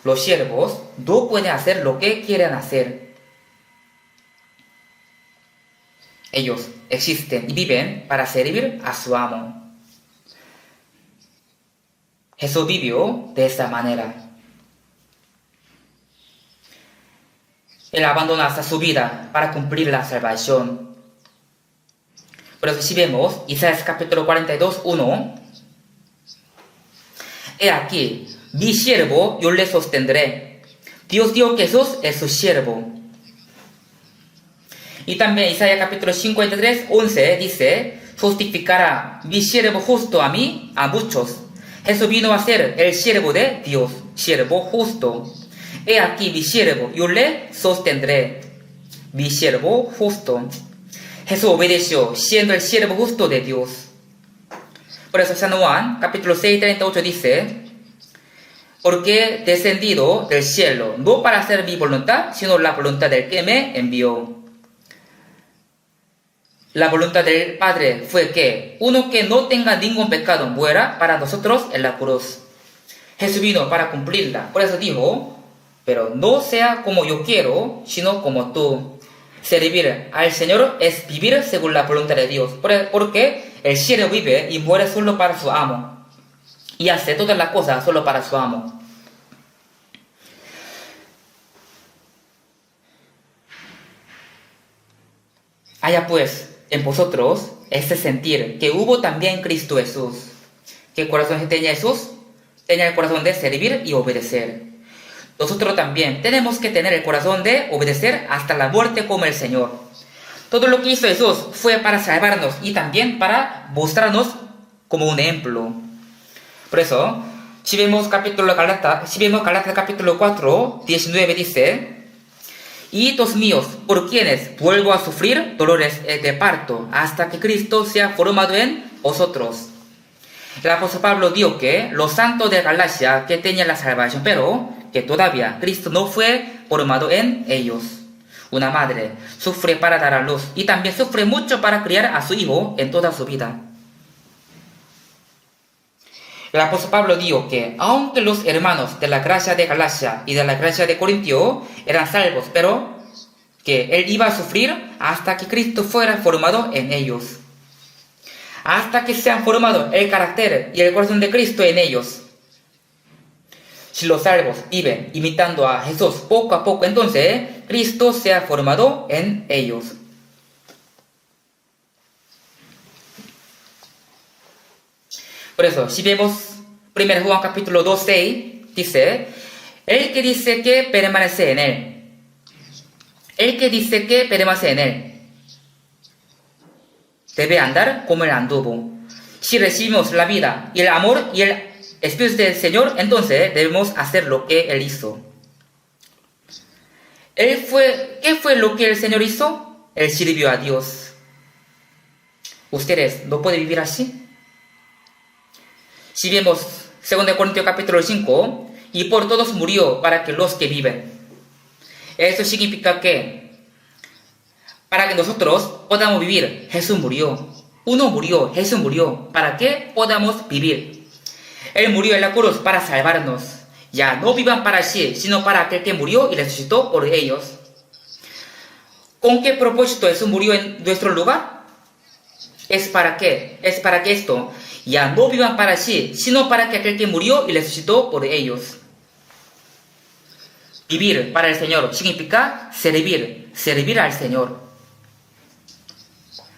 Speaker 1: Los siervos no pueden hacer lo que quieren hacer. Ellos existen y viven para servir a su amo. Jesús vivió de esa manera. Él abandonó hasta su vida para cumplir la salvación. Por eso si vemos Isaías capítulo 42, 1. He aquí, mi siervo, yo le sostendré. Dios dijo que Jesús es su siervo. Y también Isaías capítulo 53, 11 dice: justificará mi siervo justo a mí, a muchos. Jesús vino a ser el siervo de Dios, siervo justo. He aquí mi siervo, yo le sostendré. Mi siervo justo. Jesús obedeció, siendo el siervo justo de Dios. Por eso San Juan capítulo 6, 38 dice: porque he descendido del cielo, no para hacer mi voluntad, sino la voluntad del que me envió. La voluntad del Padre fue que uno que no tenga ningún pecado muera para nosotros en la cruz. Jesús vino para cumplirla. Por eso dijo: pero no sea como yo quiero, sino como tú. Servir al Señor es vivir según la voluntad de Dios. Porque el siervo vive y muere solo para su amo. Y hace todas las cosas solo para su amo. haya pues en vosotros este sentir que hubo también en Cristo Jesús. ¿Qué corazón tenía Jesús? Tenía el corazón de servir y obedecer. Nosotros también tenemos que tener el corazón de obedecer hasta la muerte como el Señor. Todo lo que hizo Jesús fue para salvarnos y también para mostrarnos como un ejemplo. Por eso, si vemos Gálatas capítulo 4, 19 dice: Hijitos míos, por quienes vuelvo a sufrir dolores de parto, hasta que Cristo sea formado en vosotros. El apóstol Pablo dijo que los santos de Galacia que tenían la salvación, pero que todavía Cristo no fue formado en ellos. Una madre sufre para dar a luz y también sufre mucho para criar a su hijo en toda su vida. El apóstol Pablo dijo que aunque los hermanos de la gracia de Galacia y de la gracia de Corintio eran salvos, pero que él iba a sufrir hasta que Cristo fuera formado en ellos. Hasta que se han formado el carácter y el corazón de Cristo en ellos. Si los salvos viven imitando a Jesús poco a poco, entonces Cristo se ha formado en ellos. Por eso, si vemos 1 Juan capítulo 2, 6, dice: el que dice que permanece en él. El que dice que permanece en él debe andar como él anduvo. Si recibimos la vida y el amor y el Espíritu del Señor, entonces debemos hacer lo que Él hizo. ¿Qué fue lo que el Señor hizo? Él sirvió a Dios. ¿Ustedes no pueden vivir así? Si vemos 2 Corintios capítulo 5, y por todos murió para que los que viven. Eso significa que para que nosotros podamos vivir, Jesús murió. Uno murió, Jesús murió, para que podamos vivir. Él murió en la cruz para salvarnos. Ya no vivan para sí, sino para aquel que murió y resucitó por ellos. ¿Con qué propósito Jesús murió en nuestro lugar? ¿Es para qué? Es para que esto ya no vivan para sí, sino para que aquel que murió y resucitó por ellos. Vivir para el Señor significa servir al Señor.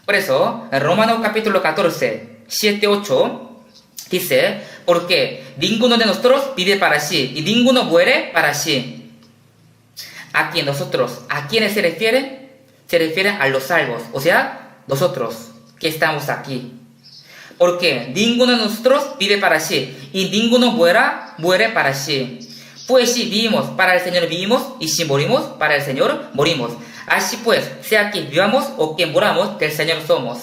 Speaker 1: Por eso, en Romanos capítulo 14, 7, 8, dice: porque ninguno de nosotros vive para sí, y ninguno muere para sí. Aquí nosotros, ¿a quiénes se refiere? Se refiere a los salvos, o sea, nosotros que estamos aquí. Porque ninguno de nosotros vive para sí, y ninguno muere para sí. Pues si vivimos, para el Señor vivimos, y si morimos, para el Señor morimos. Así pues, sea que vivamos o que moramos, del Señor somos.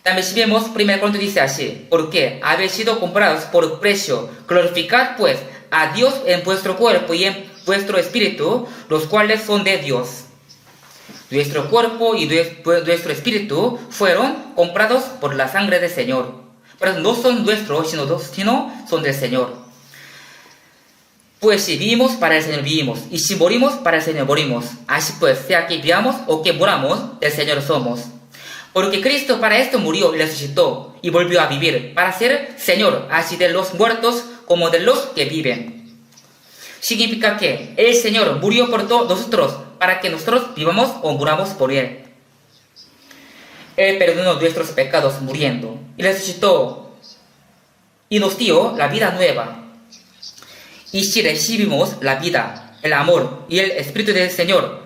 Speaker 1: También si vemos, 1 Corintios dice así: porque habéis sido comprados por precio, glorificad pues a Dios en vuestro cuerpo y en vuestro espíritu, los cuales son de Dios. Nuestro cuerpo y nuestro espíritu fueron comprados por la sangre del Señor. Pero no son nuestros, sino son del Señor. Pues si vivimos, para el Señor vivimos, y si morimos, para el Señor morimos. Así pues, sea que vivamos o que moramos, del Señor somos. Porque Cristo para esto murió y resucitó, y volvió a vivir, para ser Señor, así de los muertos como de los que viven. Significa que el Señor murió por todos nosotros, para que nosotros vivamos o muramos por Él. Él perdonó nuestros pecados muriendo, y resucitó, y nos dio la vida nueva. Y si recibimos la vida, el amor y el Espíritu del Señor,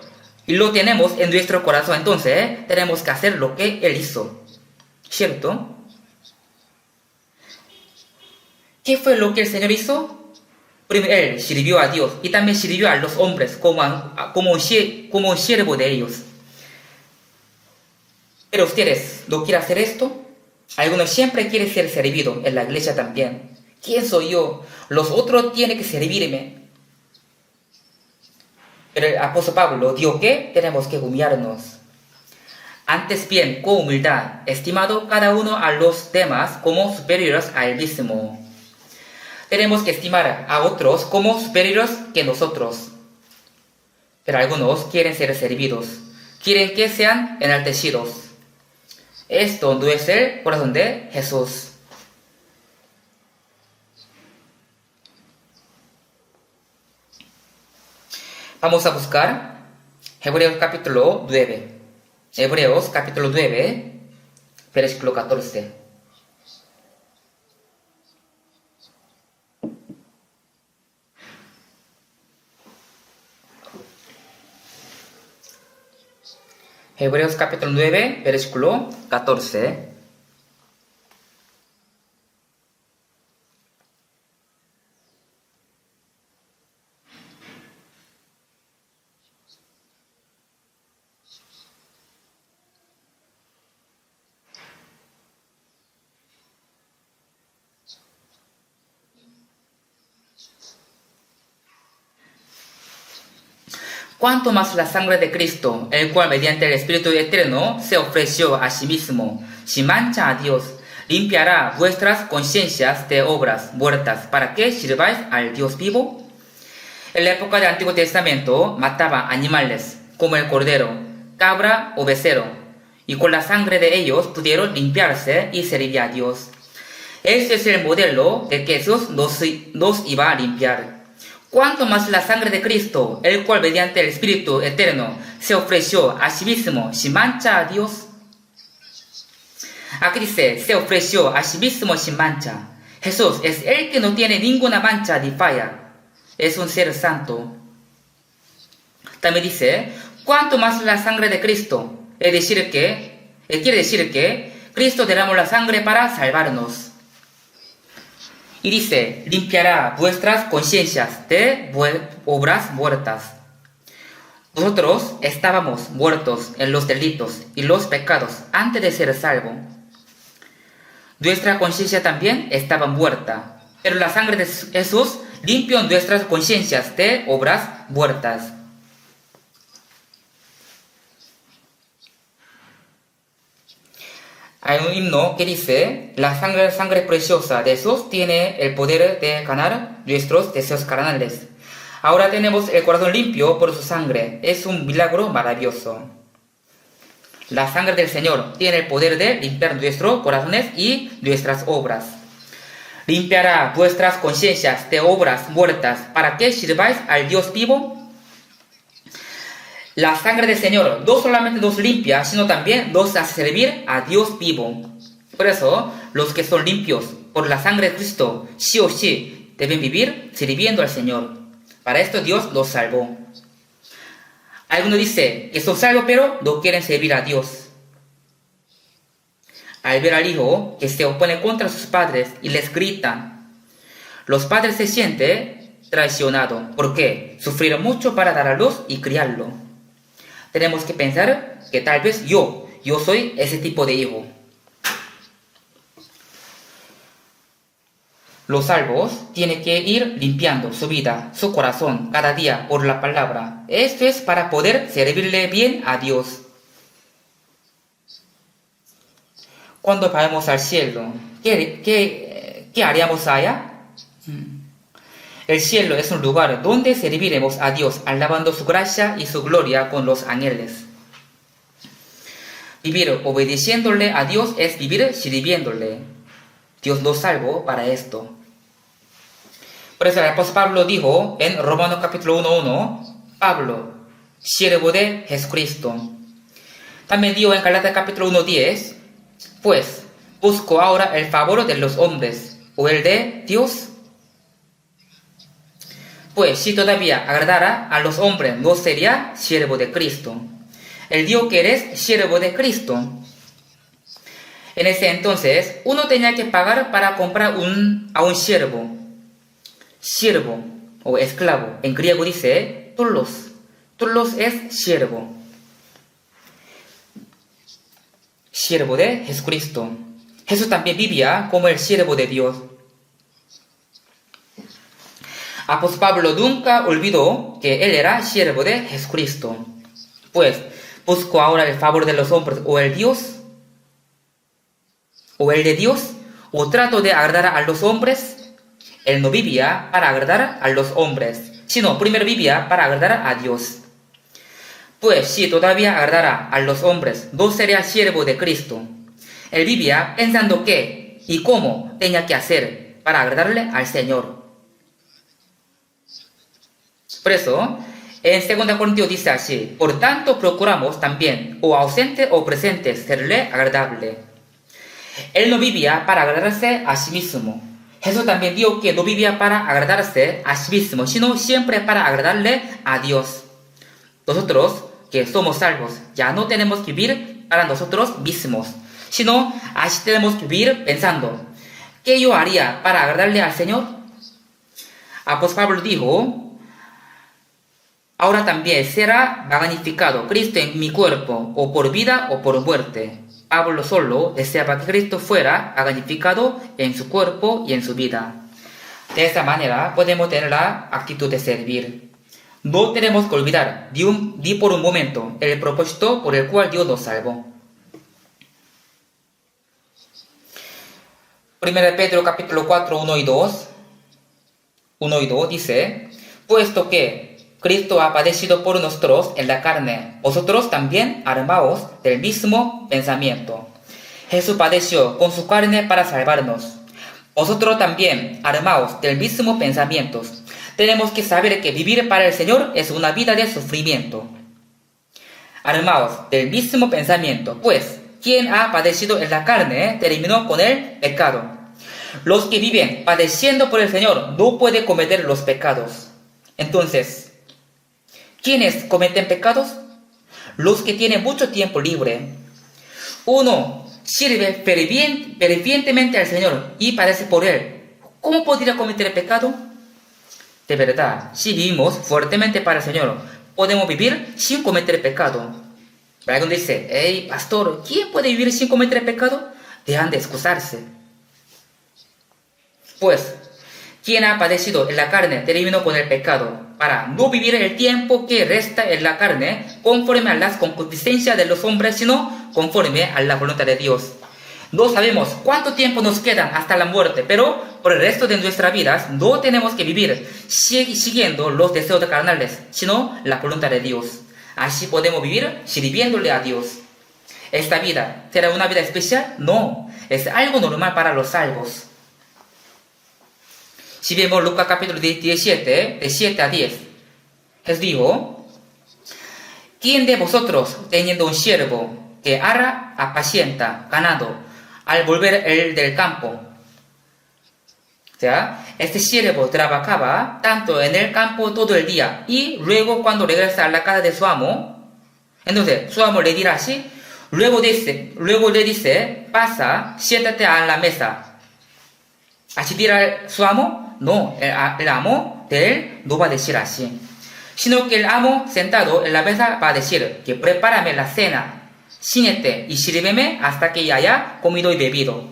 Speaker 1: y lo tenemos en nuestro corazón, entonces tenemos que hacer lo que Él hizo. ¿Cierto? ¿Qué fue lo que el Señor hizo? Primero, Él sirvió a Dios y también sirvió a los hombres como un siervo de ellos. Pero ustedes no quieren hacer esto. Algunos siempre quieren ser servidos en la iglesia también. ¿Quién soy yo? Los otros tienen que servirme. Pero el apóstol Pablo dijo que tenemos que humillarnos. Antes bien, con humildad, estimado cada uno a los demás como superiores a él mismo. Tenemos que estimar a otros como superiores que nosotros. Pero algunos quieren ser servidos. Quieren que sean enaltecidos. Esto no es el corazón de Jesús. Vamos a buscar Hebreos capítulo 9. Hebreos capítulo 9, versículo 14. Hebreos capítulo 9, versículo 14. Cuanto más la sangre de Cristo, el cual mediante el Espíritu Eterno se ofreció a sí mismo, sin mancha a Dios, limpiará vuestras conciencias de obras muertas para que sirváis al Dios vivo. En la época del Antiguo Testamento mataban animales como el cordero, cabra o becerro, y con la sangre de ellos pudieron limpiarse y servir a Dios. Este es el modelo de que Jesús nos iba a limpiar. Cuanto más la sangre de Cristo, el cual mediante el Espíritu Eterno se ofreció a sí mismo sin mancha a Dios. Aquí dice, se ofreció a sí mismo sin mancha. Jesús es el que no tiene ninguna mancha ni falla. Es un ser santo. También dice, cuanto más la sangre de Cristo, quiere decir que Cristo derramó la sangre para salvarnos. Y dice, limpiará vuestras conciencias de obras muertas. Nosotros estábamos muertos en los delitos y los pecados antes de ser salvos. Nuestra conciencia también estaba muerta, pero la sangre de Jesús limpió nuestras conciencias de obras muertas. Hay un himno que dice, la sangre preciosa de Jesús tiene el poder de ganar nuestros deseos carnales. Ahora tenemos el corazón limpio por su sangre. Es un milagro maravilloso. La sangre del Señor tiene el poder de limpiar nuestros corazones y nuestras obras. Limpiará vuestras conciencias de obras muertas para que sirváis al Dios vivo. La sangre del Señor no solamente nos limpia, sino también nos hace servir a Dios vivo. Por eso, los que son limpios por la sangre de Cristo, sí o sí, deben vivir sirviendo al Señor. Para esto Dios los salvó. Algunos dicen que son salvos, pero no quieren servir a Dios. Al ver al hijo que se opone contra sus padres y les gritan, los padres se sienten traicionados porque sufrieron mucho para dar a luz y criarlo. Tenemos que pensar que tal vez yo soy ese tipo de hijo. Los salvos tienen que ir limpiando su vida, su corazón, cada día por la palabra. Esto es para poder servirle bien a Dios. Cuando vayamos al cielo, ¿qué haríamos allá? El cielo es un lugar donde serviremos a Dios, alabando su gracia y su gloria con los ángeles. Vivir obedeciéndole a Dios es vivir sirviéndole. Dios nos salvó para esto. Por eso el apóstol Pablo dijo en Romanos capítulo 1:1, Pablo, siervo de Jesucristo. También dijo en Galatas capítulo 1:10, pues busco ahora el favor de los hombres o el de Dios. Pues si todavía agradara a los hombres, no sería siervo de Cristo. Él dijo que eres siervo de Cristo. En ese entonces, uno tenía que pagar para comprar a un siervo. Siervo o esclavo. En griego dice doulos. Doulos es siervo. Siervo de Jesucristo. Jesús también vivía como el siervo de Dios. Apóstol Pablo nunca olvidó que él era siervo de Jesucristo. Pues, busco ahora el favor de los hombres o el de Dios, o trato de agradar a los hombres. Él no vivía para agradar a los hombres, sino primero vivía para agradar a Dios. Pues si todavía agradara a los hombres, no sería siervo de Cristo. Él vivía pensando qué y cómo tenía que hacer para agradarle al Señor. Por eso, En 2 Corintios dice así: por tanto procuramos también, o ausente o presente, serle agradable. Él no vivía para agradarse a sí mismo. Jesús también dijo que no vivía para agradarse a sí mismo, sino siempre para agradarle a Dios. Nosotros, que somos salvos, ya no tenemos que vivir para nosotros mismos, sino así tenemos que vivir pensando: ¿qué yo haría para agradarle al Señor? Apóstol Pablo dijo: ahora también será magnificado Cristo en mi cuerpo, o por vida o por muerte. Pablo solo deseaba que Cristo fuera magnificado en su cuerpo y en su vida. De esta manera podemos tener la actitud de servir. No tenemos que olvidar ni por un momento el propósito por el cual Dios nos salvó. 1 Pedro capítulo 4, 1 y 2 dice: puesto que Cristo ha padecido por nosotros en la carne, vosotros también armaos del mismo pensamiento. Jesús padeció con su carne para salvarnos. Vosotros también armaos del mismo pensamiento. Tenemos que saber que vivir para el Señor es una vida de sufrimiento. Armaos del mismo pensamiento, pues quien ha padecido en la carne terminó con el pecado. Los que viven padeciendo por el Señor no pueden cometer los pecados. Entonces, ¿quiénes cometen pecados? Los que tienen mucho tiempo libre. Uno sirve fervientemente al Señor y padece por Él. ¿Cómo podría cometer pecado? De verdad, si vivimos fuertemente para el Señor, podemos vivir sin cometer pecado. Alguien dice: hey, pastor, ¿quién puede vivir sin cometer pecado? Dejan de excusarse. Pues, quien ha padecido en la carne terminó con el pecado, para no vivir el tiempo que resta en la carne conforme a las concupiscencias de los hombres, sino conforme a la voluntad de Dios. No sabemos cuánto tiempo nos queda hasta la muerte, pero por el resto de nuestras vidas no tenemos que vivir siguiendo los deseos carnales, sino la voluntad de Dios. Así podemos vivir sirviéndole a Dios. ¿Esta vida será una vida especial? No, es algo normal para los salvos. Si vemos Lucas capítulo 17, de 7 a 10, Jesús dijo: ¿quién de vosotros, teniendo un siervo que apacienta ganado, al volver él del campo? O sea, este siervo trabajaba tanto en el campo todo el día, y luego cuando regresa a la casa de su amo, entonces su amo le dirá así, luego le dice: pasa, siéntate a la mesa. Así dirá su amo. No, el amo de él no va a decir así, sino que el amo sentado en la mesa va a decir: que prepárame la cena, ciñete y sírveme hasta que ya haya comido y bebido.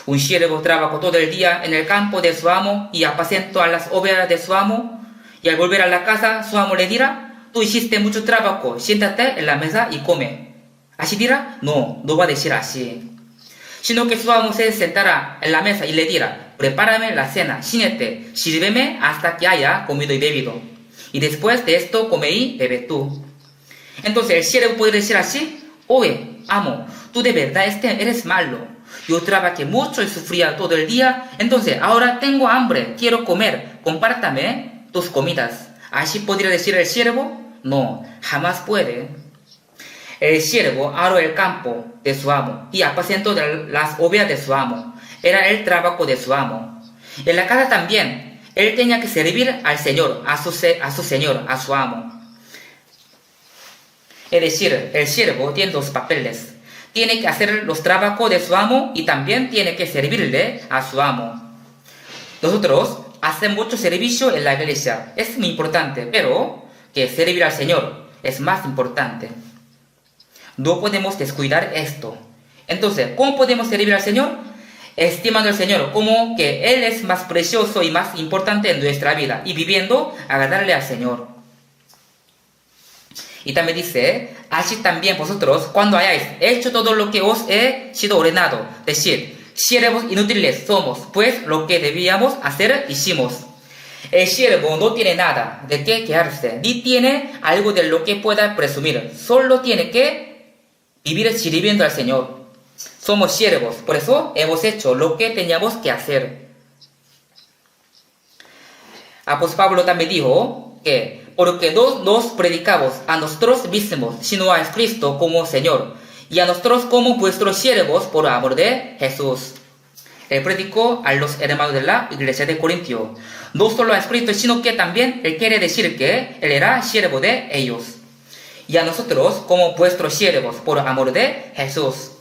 Speaker 1: Un siervo trabajó todo el día en el campo de su amo y apacentó a las ovejas de su amo, y al volver a la casa su amo le dirá: tú hiciste mucho trabajo, siéntate en la mesa y come. ¿Así dirá? No, no va a decir así, sino que su amo se sentará en la mesa y le dirá: prepárame la cena, ciñete, sírveme hasta que haya comido y bebido, y después de esto come y bebe tú. Entonces el siervo puede decir así: oye, amo, tú de verdad eres malo. Yo trabajé mucho y sufría todo el día, entonces ahora tengo hambre, quiero comer, compártame tus comidas. ¿Así podría decir el siervo? No, jamás puede. El siervo aró el campo de su amo y apacentó las ovejas de su amo. Era el trabajo de su amo. En la casa también, él tenía que servir al Señor, a su Señor, a su amo. Es decir, el siervo tiene dos papeles. Tiene que hacer los trabajos de su amo y también tiene que servirle a su amo. Nosotros hacemos mucho servicio en la iglesia. Es muy importante, pero que servir al Señor es más importante. No podemos descuidar esto. Entonces, ¿cómo podemos servir al Señor? Estimando al Señor como que Él es más precioso y más importante en nuestra vida, y viviendo agradarle al Señor. Y también dice: así también vosotros, cuando hayáis hecho todo lo que os he sido ordenado, decid: siervos inútiles somos, pues lo que debíamos hacer hicimos. El siervo no tiene nada de qué quejarse, ni tiene algo de lo que pueda presumir, solo tiene que vivir sirviendo al Señor. Somos siervos, por eso hemos hecho lo que teníamos que hacer. Apóstol Pablo también dijo que porque no nos predicamos a nosotros mismos, sino a Cristo como Señor, y a nosotros como vuestros siervos por amor de Jesús. Él predicó a los hermanos de la iglesia de Corintio, no solo a Cristo, sino que también él quiere decir que él era siervo de ellos. Y a nosotros como vuestros siervos por amor de Jesús.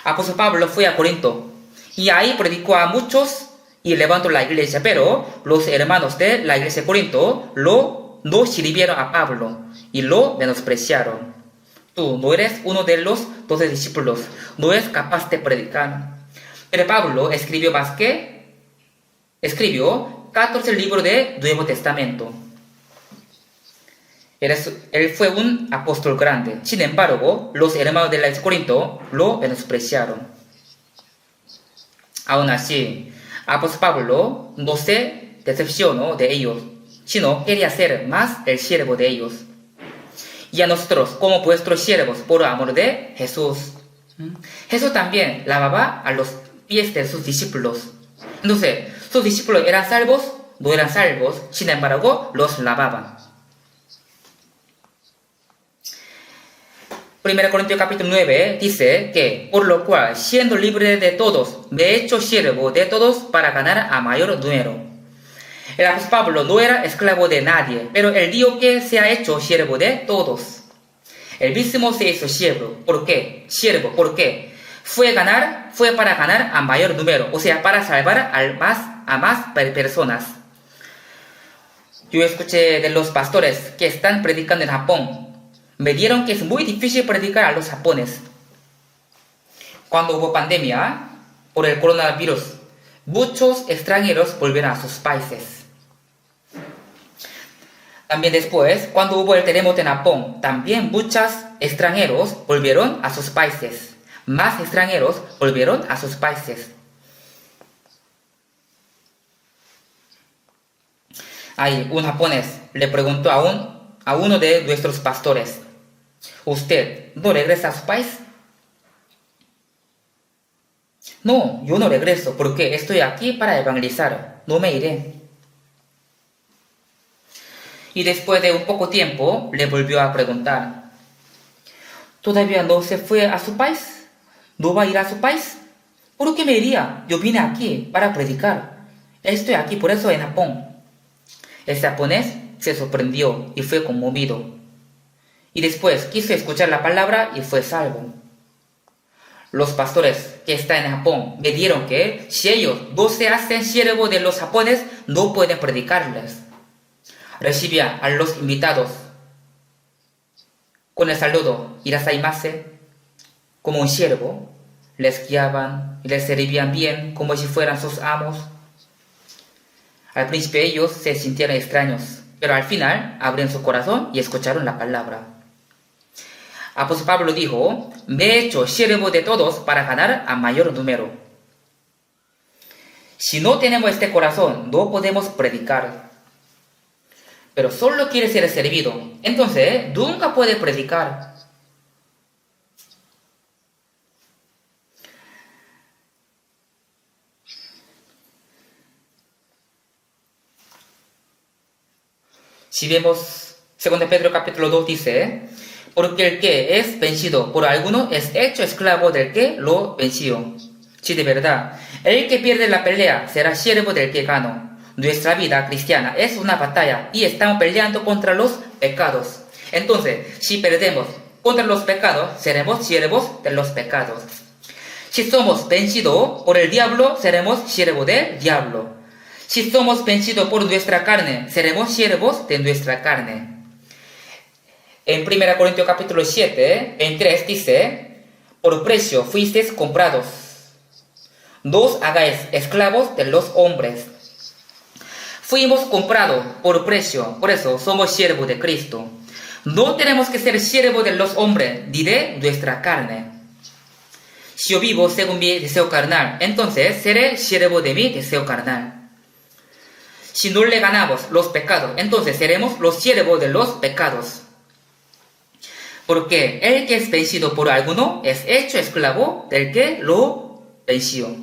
Speaker 1: Apóstol Pablo fue a Corinto y ahí predicó a muchos y levantó la iglesia, pero los hermanos de la iglesia de Corinto no sirvieron a Pablo y lo menospreciaron. Tú no eres uno de los 12 discípulos, no eres capaz de predicar. Pero Pablo escribió 14 libros de Nuevo Testamento. Él fue un apóstol grande. Sin embargo, los hermanos de la iglesia de Corinto lo menospreciaron. Aún así, apóstol Pablo no se decepcionó de ellos, sino quería ser más el siervo de ellos. Y a nosotros, como vuestros siervos, por amor de Jesús. Jesús también lavaba a los pies de sus discípulos. Entonces, sus discípulos eran salvos, no eran salvos, sin embargo, los lavaban. 1 Corintios capítulo 9 dice que, por lo cual, siendo libre de todos, me he hecho siervo de todos para ganar a mayor número. El apóstol Pablo no era esclavo de nadie, pero él dijo que se ha hecho siervo de todos. Él mismo se hizo siervo. ¿Por qué? Siervo, ¿por qué? Fue para ganar a mayor número, o sea, para salvar a más personas. Yo escuché de los pastores que están predicando en Japón. Me dieron que es muy difícil predicar a los japoneses. Cuando hubo pandemia por el coronavirus, muchos extranjeros volvieron a sus países. También después, cuando hubo el terremoto en Japón, también muchos extranjeros volvieron a sus países. Más extranjeros volvieron a sus países. Ahí, un japonés le preguntó a uno de nuestros pastores: ¿usted no regresa a su país? No, yo no regreso porque estoy aquí para evangelizar, no me iré. Y después de un poco tiempo le volvió a preguntar: ¿todavía no se fue a su país? ¿No va a ir a su país? ¿Por qué me iría? Yo vine aquí para predicar. Estoy aquí por eso en Japón. El japonés se sorprendió y fue conmovido. Y después quiso escuchar la palabra y fue salvo. Los pastores que están en Japón me dijeron que si ellos no se hacen siervos de los japoneses, no pueden predicarles. Recibían a los invitados con el saludo "Irasaimase" como un siervo, les guiaban y les servían bien como si fueran sus amos. Al principio ellos se sintieron extraños, pero al final abrieron su corazón y escucharon la palabra. Apóstol Pablo dijo: me he hecho siervo de todos para ganar a mayor número. Si no tenemos este corazón, no podemos predicar. Pero solo quiere ser servido, entonces nunca puede predicar. Si vemos 2 Pedro capítulo 2 dice: porque el que es vencido por alguno es hecho esclavo del que lo venció. Si de verdad el que pierde la pelea será siervo del que ganó. Nuestra vida cristiana es una batalla y estamos peleando contra los pecados. Entonces, si perdemos contra los pecados, seremos siervos de los pecados. Si somos vencidos por el diablo, seremos siervos del diablo. Si somos vencidos por nuestra carne, seremos siervos de nuestra carne. En 1 Corintios capítulo 7, en 3 dice: por precio fuisteis comprados. No os hagáis esclavos de los hombres. Fuimos comprados por precio, por eso somos siervos de Cristo. No tenemos que ser siervos de los hombres, ni de nuestra carne. Si yo vivo según mi deseo carnal, entonces seré siervo de mi deseo carnal. Si no le ganamos los pecados, entonces seremos los siervos de los pecados. Porque el que es vencido por alguno es hecho esclavo del que lo venció.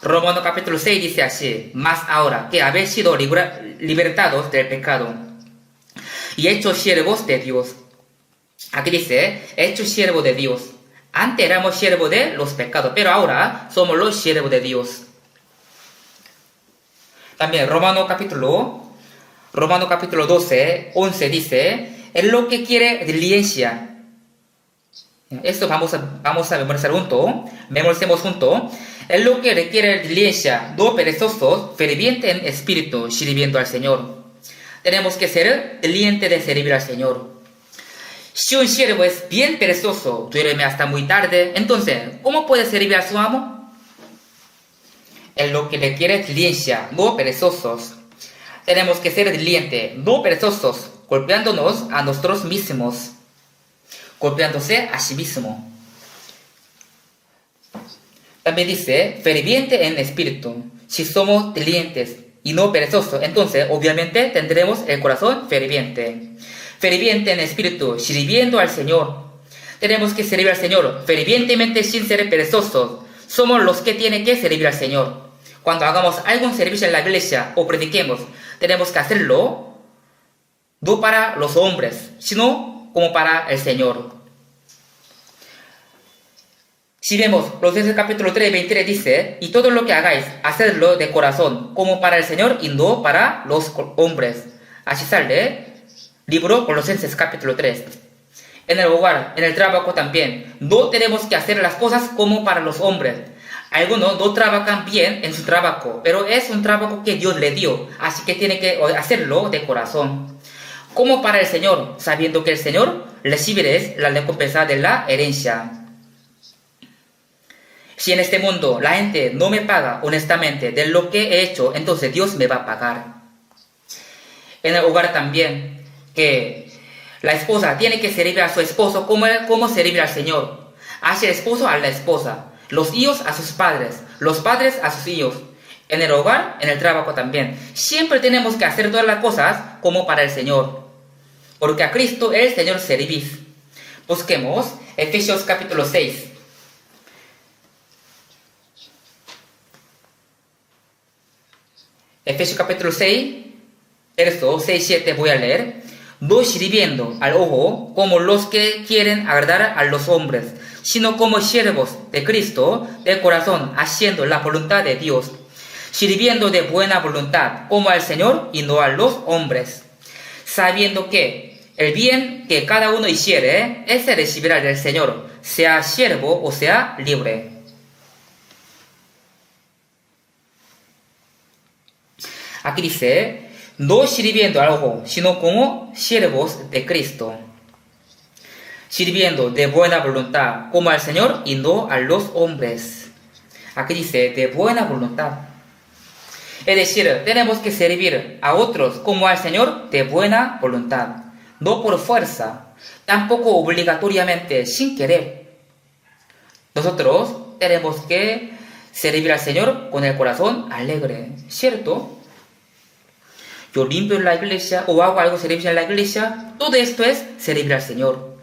Speaker 1: Romanos capítulo 6 dice así: más ahora que habéis sido libertados del pecado y hechos siervos de Dios. Aquí dice, hechos siervos de Dios. Antes éramos siervos de los pecados, pero ahora somos los siervos de Dios. También Romanos capítulo 12, 11 dice, en lo que quiere diligencia. Esto vamos a memorizar memoricemos juntos. En lo que requiere diligencia, no perezosos, ferviente en espíritu, sirviendo al Señor. Tenemos que ser diligentes de servir al Señor. Si un siervo es bien perezoso, duerme hasta muy tarde, entonces, ¿cómo puede servir a su amo? En lo que requiere diligencia, no perezosos. Tenemos que ser diligentes, no perezosos, golpeándonos a nosotros mismos, golpeándose a sí mismo. También dice, ferviente en espíritu. Si somos diligentes y no perezosos, entonces obviamente tendremos el corazón ferviente. Ferviente en espíritu, sirviendo al Señor. Tenemos que servir al Señor fervientemente sin ser perezosos. Somos los que tienen que servir al Señor. Cuando hagamos algún servicio en la iglesia o prediquemos, tenemos que hacerlo no para los hombres, sino como para el Señor. Si vemos, Colosenses capítulo 3, 23 dice, y todo lo que hagáis, hacedlo de corazón, como para el Señor y no para los hombres. Así sale libro Colosenses capítulo 3. En el hogar, en el trabajo también, no tenemos que hacer las cosas como para los hombres. Algunos no trabajan bien en su trabajo, pero es un trabajo que Dios le dio, así que tiene que hacerlo de corazón. Como para el Señor, sabiendo que el Señor recibe la recompensa de la herencia. Si en este mundo la gente no me paga honestamente de lo que he hecho, entonces Dios me va a pagar. En el hogar también, que la esposa tiene que servir a su esposo como servir al Señor. Hace el esposo a la esposa, los hijos a sus padres, los padres a sus hijos. En el hogar, en el trabajo también. Siempre tenemos que hacer todas las cosas como para el Señor. Porque a Cristo el Señor servís. Busquemos Efesios capítulo 6. Efesios capítulo 6, verso 6-7 voy a leer. No sirviendo al ojo como los que quieren agradar a los hombres, sino como siervos de Cristo de corazón, haciendo la voluntad de Dios, sirviendo de buena voluntad como al Señor y no a los hombres, sabiendo que el bien que cada uno hiciere, ese recibirá del Señor, sea siervo o sea libre. Aquí dice, no sirviendo al ojo, sino como siervos de Cristo, sirviendo de buena voluntad como al Señor y no a los hombres. Aquí dice, de buena voluntad. Es decir, tenemos que servir a otros como al Señor de buena voluntad, no por fuerza, tampoco obligatoriamente, sin querer. Nosotros tenemos que servir al Señor con el corazón alegre, ¿cierto? Yo limpio en la iglesia o hago algo servicio en la iglesia, todo esto es servir al Señor.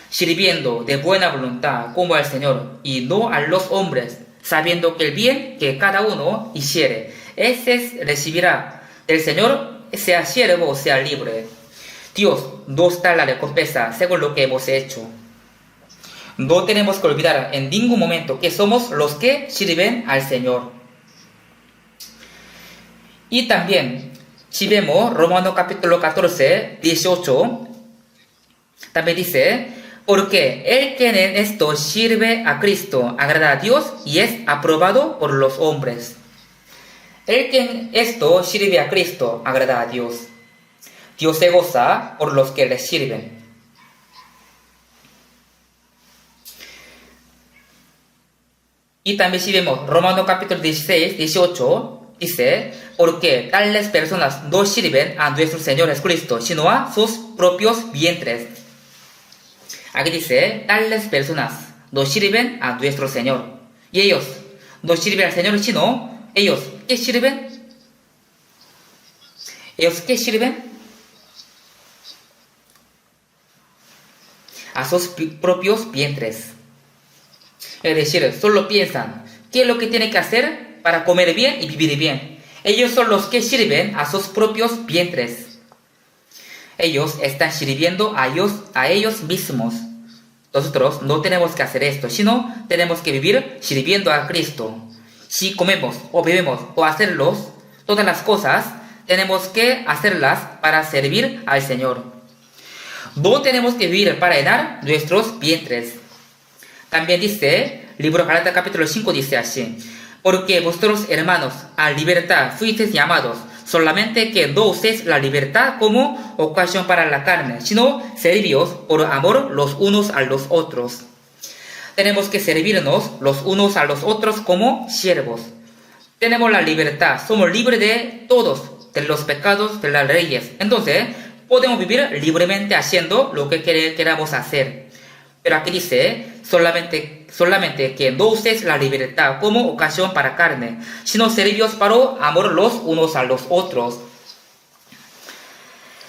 Speaker 1: Sirviendo de buena voluntad como al Señor y no a los hombres, sabiendo que el bien que cada uno hiciere, ese recibirá del Señor, sea siervo o sea libre. Dios nos da la recompensa según lo que hemos hecho. No tenemos que olvidar en ningún momento que somos los que sirven al Señor. Y también, si vemos Romanos capítulo 14, 18, también dice, porque el que en esto sirve a Cristo agrada a Dios y es aprobado por los hombres. El que en esto sirve a Cristo agrada a Dios. Dios se goza por los que le sirven. Y también si vemos Romanos capítulo 16, 18, dice, porque tales personas no sirven a nuestro Señor Jesucristo, sino a sus propios vientres. Aquí dice, tales personas no sirven a nuestro Señor. Y ellos no sirven al Señor, sino ellos, ¿qué sirven? ¿Ellos qué sirven? A sus propios vientres. Es decir, solo piensan qué es lo que tienen que hacer para comer bien y vivir bien. Ellos son los que sirven a sus propios vientres. Ellos están sirviendo a ellos mismos. Nosotros no tenemos que hacer esto, sino tenemos que vivir sirviendo a Cristo. Si comemos o bebemos o hacerlos, todas las cosas, tenemos que hacerlas para servir al Señor. No tenemos que vivir para llenar nuestros vientres. También dice, libro Gálatas capítulo 5 dice así: porque vosotros, hermanos, a libertad fuisteis llamados, solamente que no uséis la libertad como ocasión para la carne, sino servíos por amor los unos a los otros. Tenemos que servirnos los unos a los otros como siervos. Tenemos la libertad, somos libres de todos, de los pecados, de las leyes. Entonces, podemos vivir libremente haciendo lo que queramos hacer. Pero aquí dice, solamente que no uséis la libertad como ocasión para carne, sino servíos para amor los unos a los otros.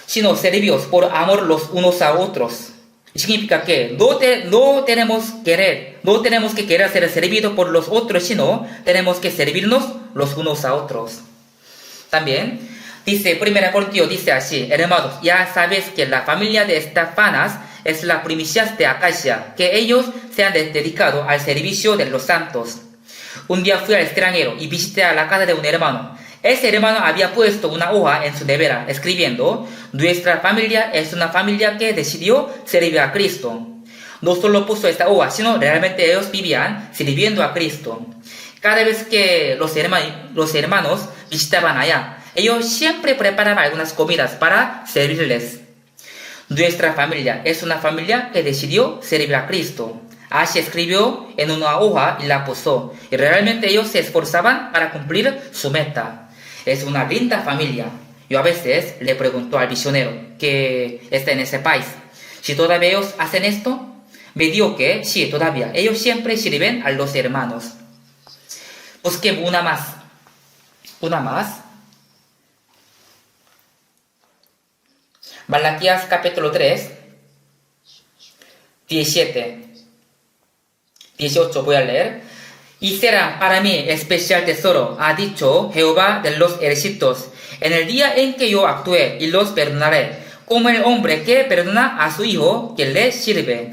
Speaker 1: Sino servíos por amor los unos a otros. Significa que no tenemos que querer ser servidos por los otros, sino tenemos que servirnos los unos a otros. También dice 1 Corintios, dice así: hermanos, ya sabéis que la familia de Estefanas es la primicia de Acacia, que ellos se han dedicado al servicio de los santos. Un día fui al extranjero y visité a la casa de un hermano. Ese hermano había puesto una hoja en su nevera, escribiendo: nuestra familia es una familia que decidió servir a Cristo. No solo puso esta hoja, sino realmente ellos vivían sirviendo a Cristo. Cada vez que los hermanos visitaban allá, ellos siempre preparaban algunas comidas para servirles. Nuestra familia es una familia que decidió servir a Cristo. Así escribió en una hoja y la puso. Y realmente ellos se esforzaban para cumplir su meta. Es una linda familia. Yo a veces le pregunto al misionero que está en ese país, si todavía ellos hacen esto. Me dijo que sí, todavía. Ellos siempre sirven a los hermanos. Busquemos una más. Una más. Malaquías capítulo 3, 17, 18 voy a leer. Y será para mí especial tesoro, ha dicho Jehová de los ejércitos, en el día en que yo actúe y los perdonaré, como el hombre que perdona a su hijo que le sirve.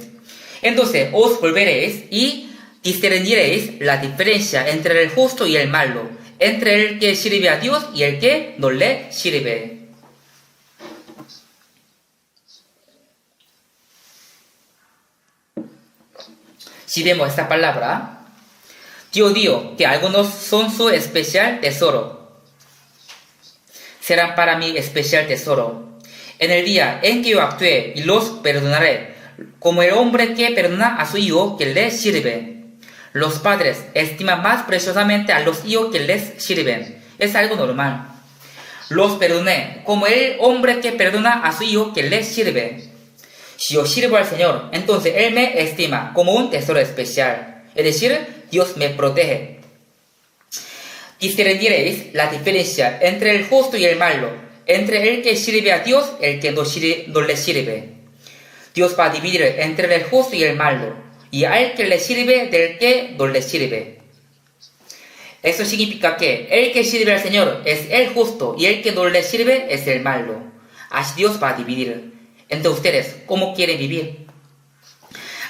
Speaker 1: Entonces os volveréis y discerniréis la diferencia entre el justo y el malo, entre el que sirve a Dios y el que no le sirve. Si vemos esta palabra, Dios dijo que algunos son su especial tesoro. Serán para mí especial tesoro. En el día en que yo actúe y los perdonaré, como el hombre que perdona a su hijo que le sirve. Los padres estiman más preciosamente a los hijos que les sirven. Es algo normal. Los perdoné, como el hombre que perdona a su hijo que le sirve. Si yo sirvo al Señor, entonces Él me estima como un tesoro especial. Es decir, Dios me protege. Discerniréis la diferencia entre el justo y el malo, entre el que sirve a Dios y el que no le sirve. Dios va a dividir entre el justo y el malo, y al que le sirve del que no le sirve. Eso significa que el que sirve al Señor es el justo y el que no le sirve es el malo. Así Dios va a dividir. Entre ustedes, ¿cómo quieren vivir?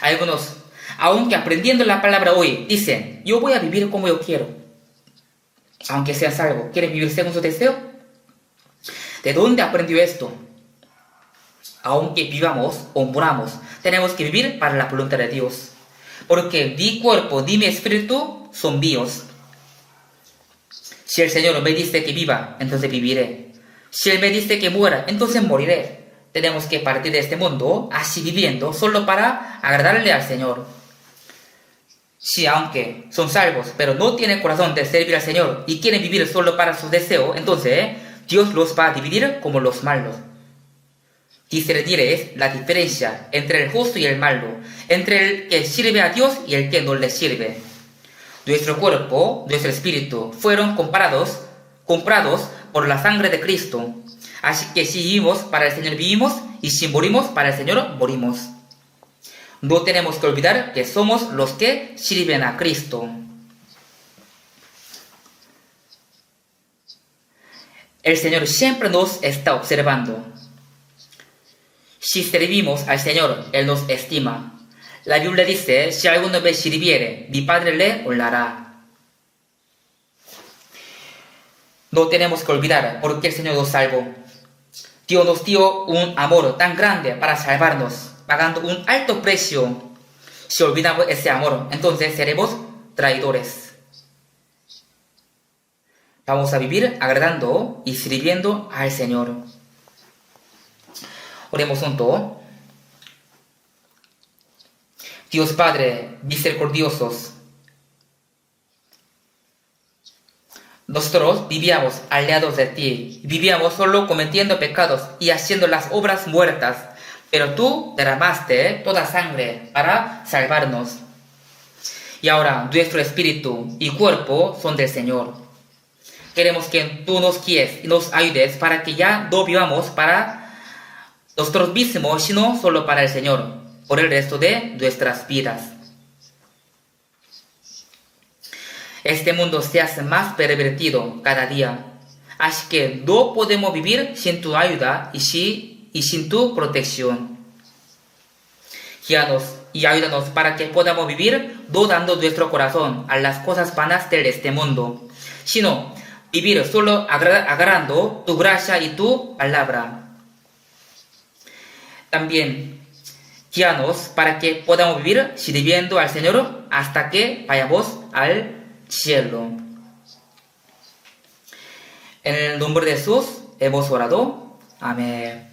Speaker 1: Algunos, aunque aprendiendo la palabra hoy, dicen: yo voy a vivir como yo quiero. Aunque sean salvos, ¿quieren vivir según su deseo? ¿De dónde aprendió esto? Aunque vivamos o muramos, tenemos que vivir para la voluntad de Dios. Porque mi cuerpo ni mi espíritu son míos. Si el Señor me dice que viva, entonces viviré. Si Él me dice que muera, entonces moriré. Tenemos que partir de este mundo así viviendo solo para agradarle al Señor. Si aunque son salvos, pero no tienen corazón de servir al Señor y quieren vivir solo para su deseo, entonces Dios los va a dividir como los malos. Discerniréis la diferencia entre el justo y el malo, entre el que sirve a Dios y el que no le sirve. Nuestro cuerpo, nuestro espíritu fueron comprados por la sangre de Cristo. Así que si vivimos para el Señor vivimos, y si morimos para el Señor morimos. No tenemos que olvidar que somos los que sirven a Cristo. El Señor siempre nos está observando. Si servimos al Señor, Él nos estima. La Biblia dice, si alguno me sirviere, mi Padre le honrará. No tenemos que olvidar por qué el Señor nos salvó. Dios nos dio un amor tan grande para salvarnos, pagando un alto precio. Si olvidamos ese amor, entonces seremos traidores. Vamos a vivir agradando y sirviendo al Señor. Oremos juntos. Dios Padre misericordiosos, nosotros vivíamos alejados de ti, vivíamos solo cometiendo pecados y haciendo las obras muertas, pero tú derramaste toda sangre para salvarnos. Y ahora nuestro espíritu y cuerpo son del Señor. Queremos que tú nos guíes y nos ayudes para que ya no vivamos para nosotros mismos, sino solo para el Señor, por el resto de nuestras vidas. Este mundo se hace más pervertido cada día, así que no podemos vivir sin tu ayuda y sin tu protección. Guíanos y ayúdanos para que podamos vivir no dando nuestro corazón a las cosas vanas de este mundo, sino vivir solo agarrando tu gracia y tu palabra. También guíanos para que podamos vivir sirviendo al Señor hasta que vayamos al cielo. En el nombre de Jesús hemos orado. Amén.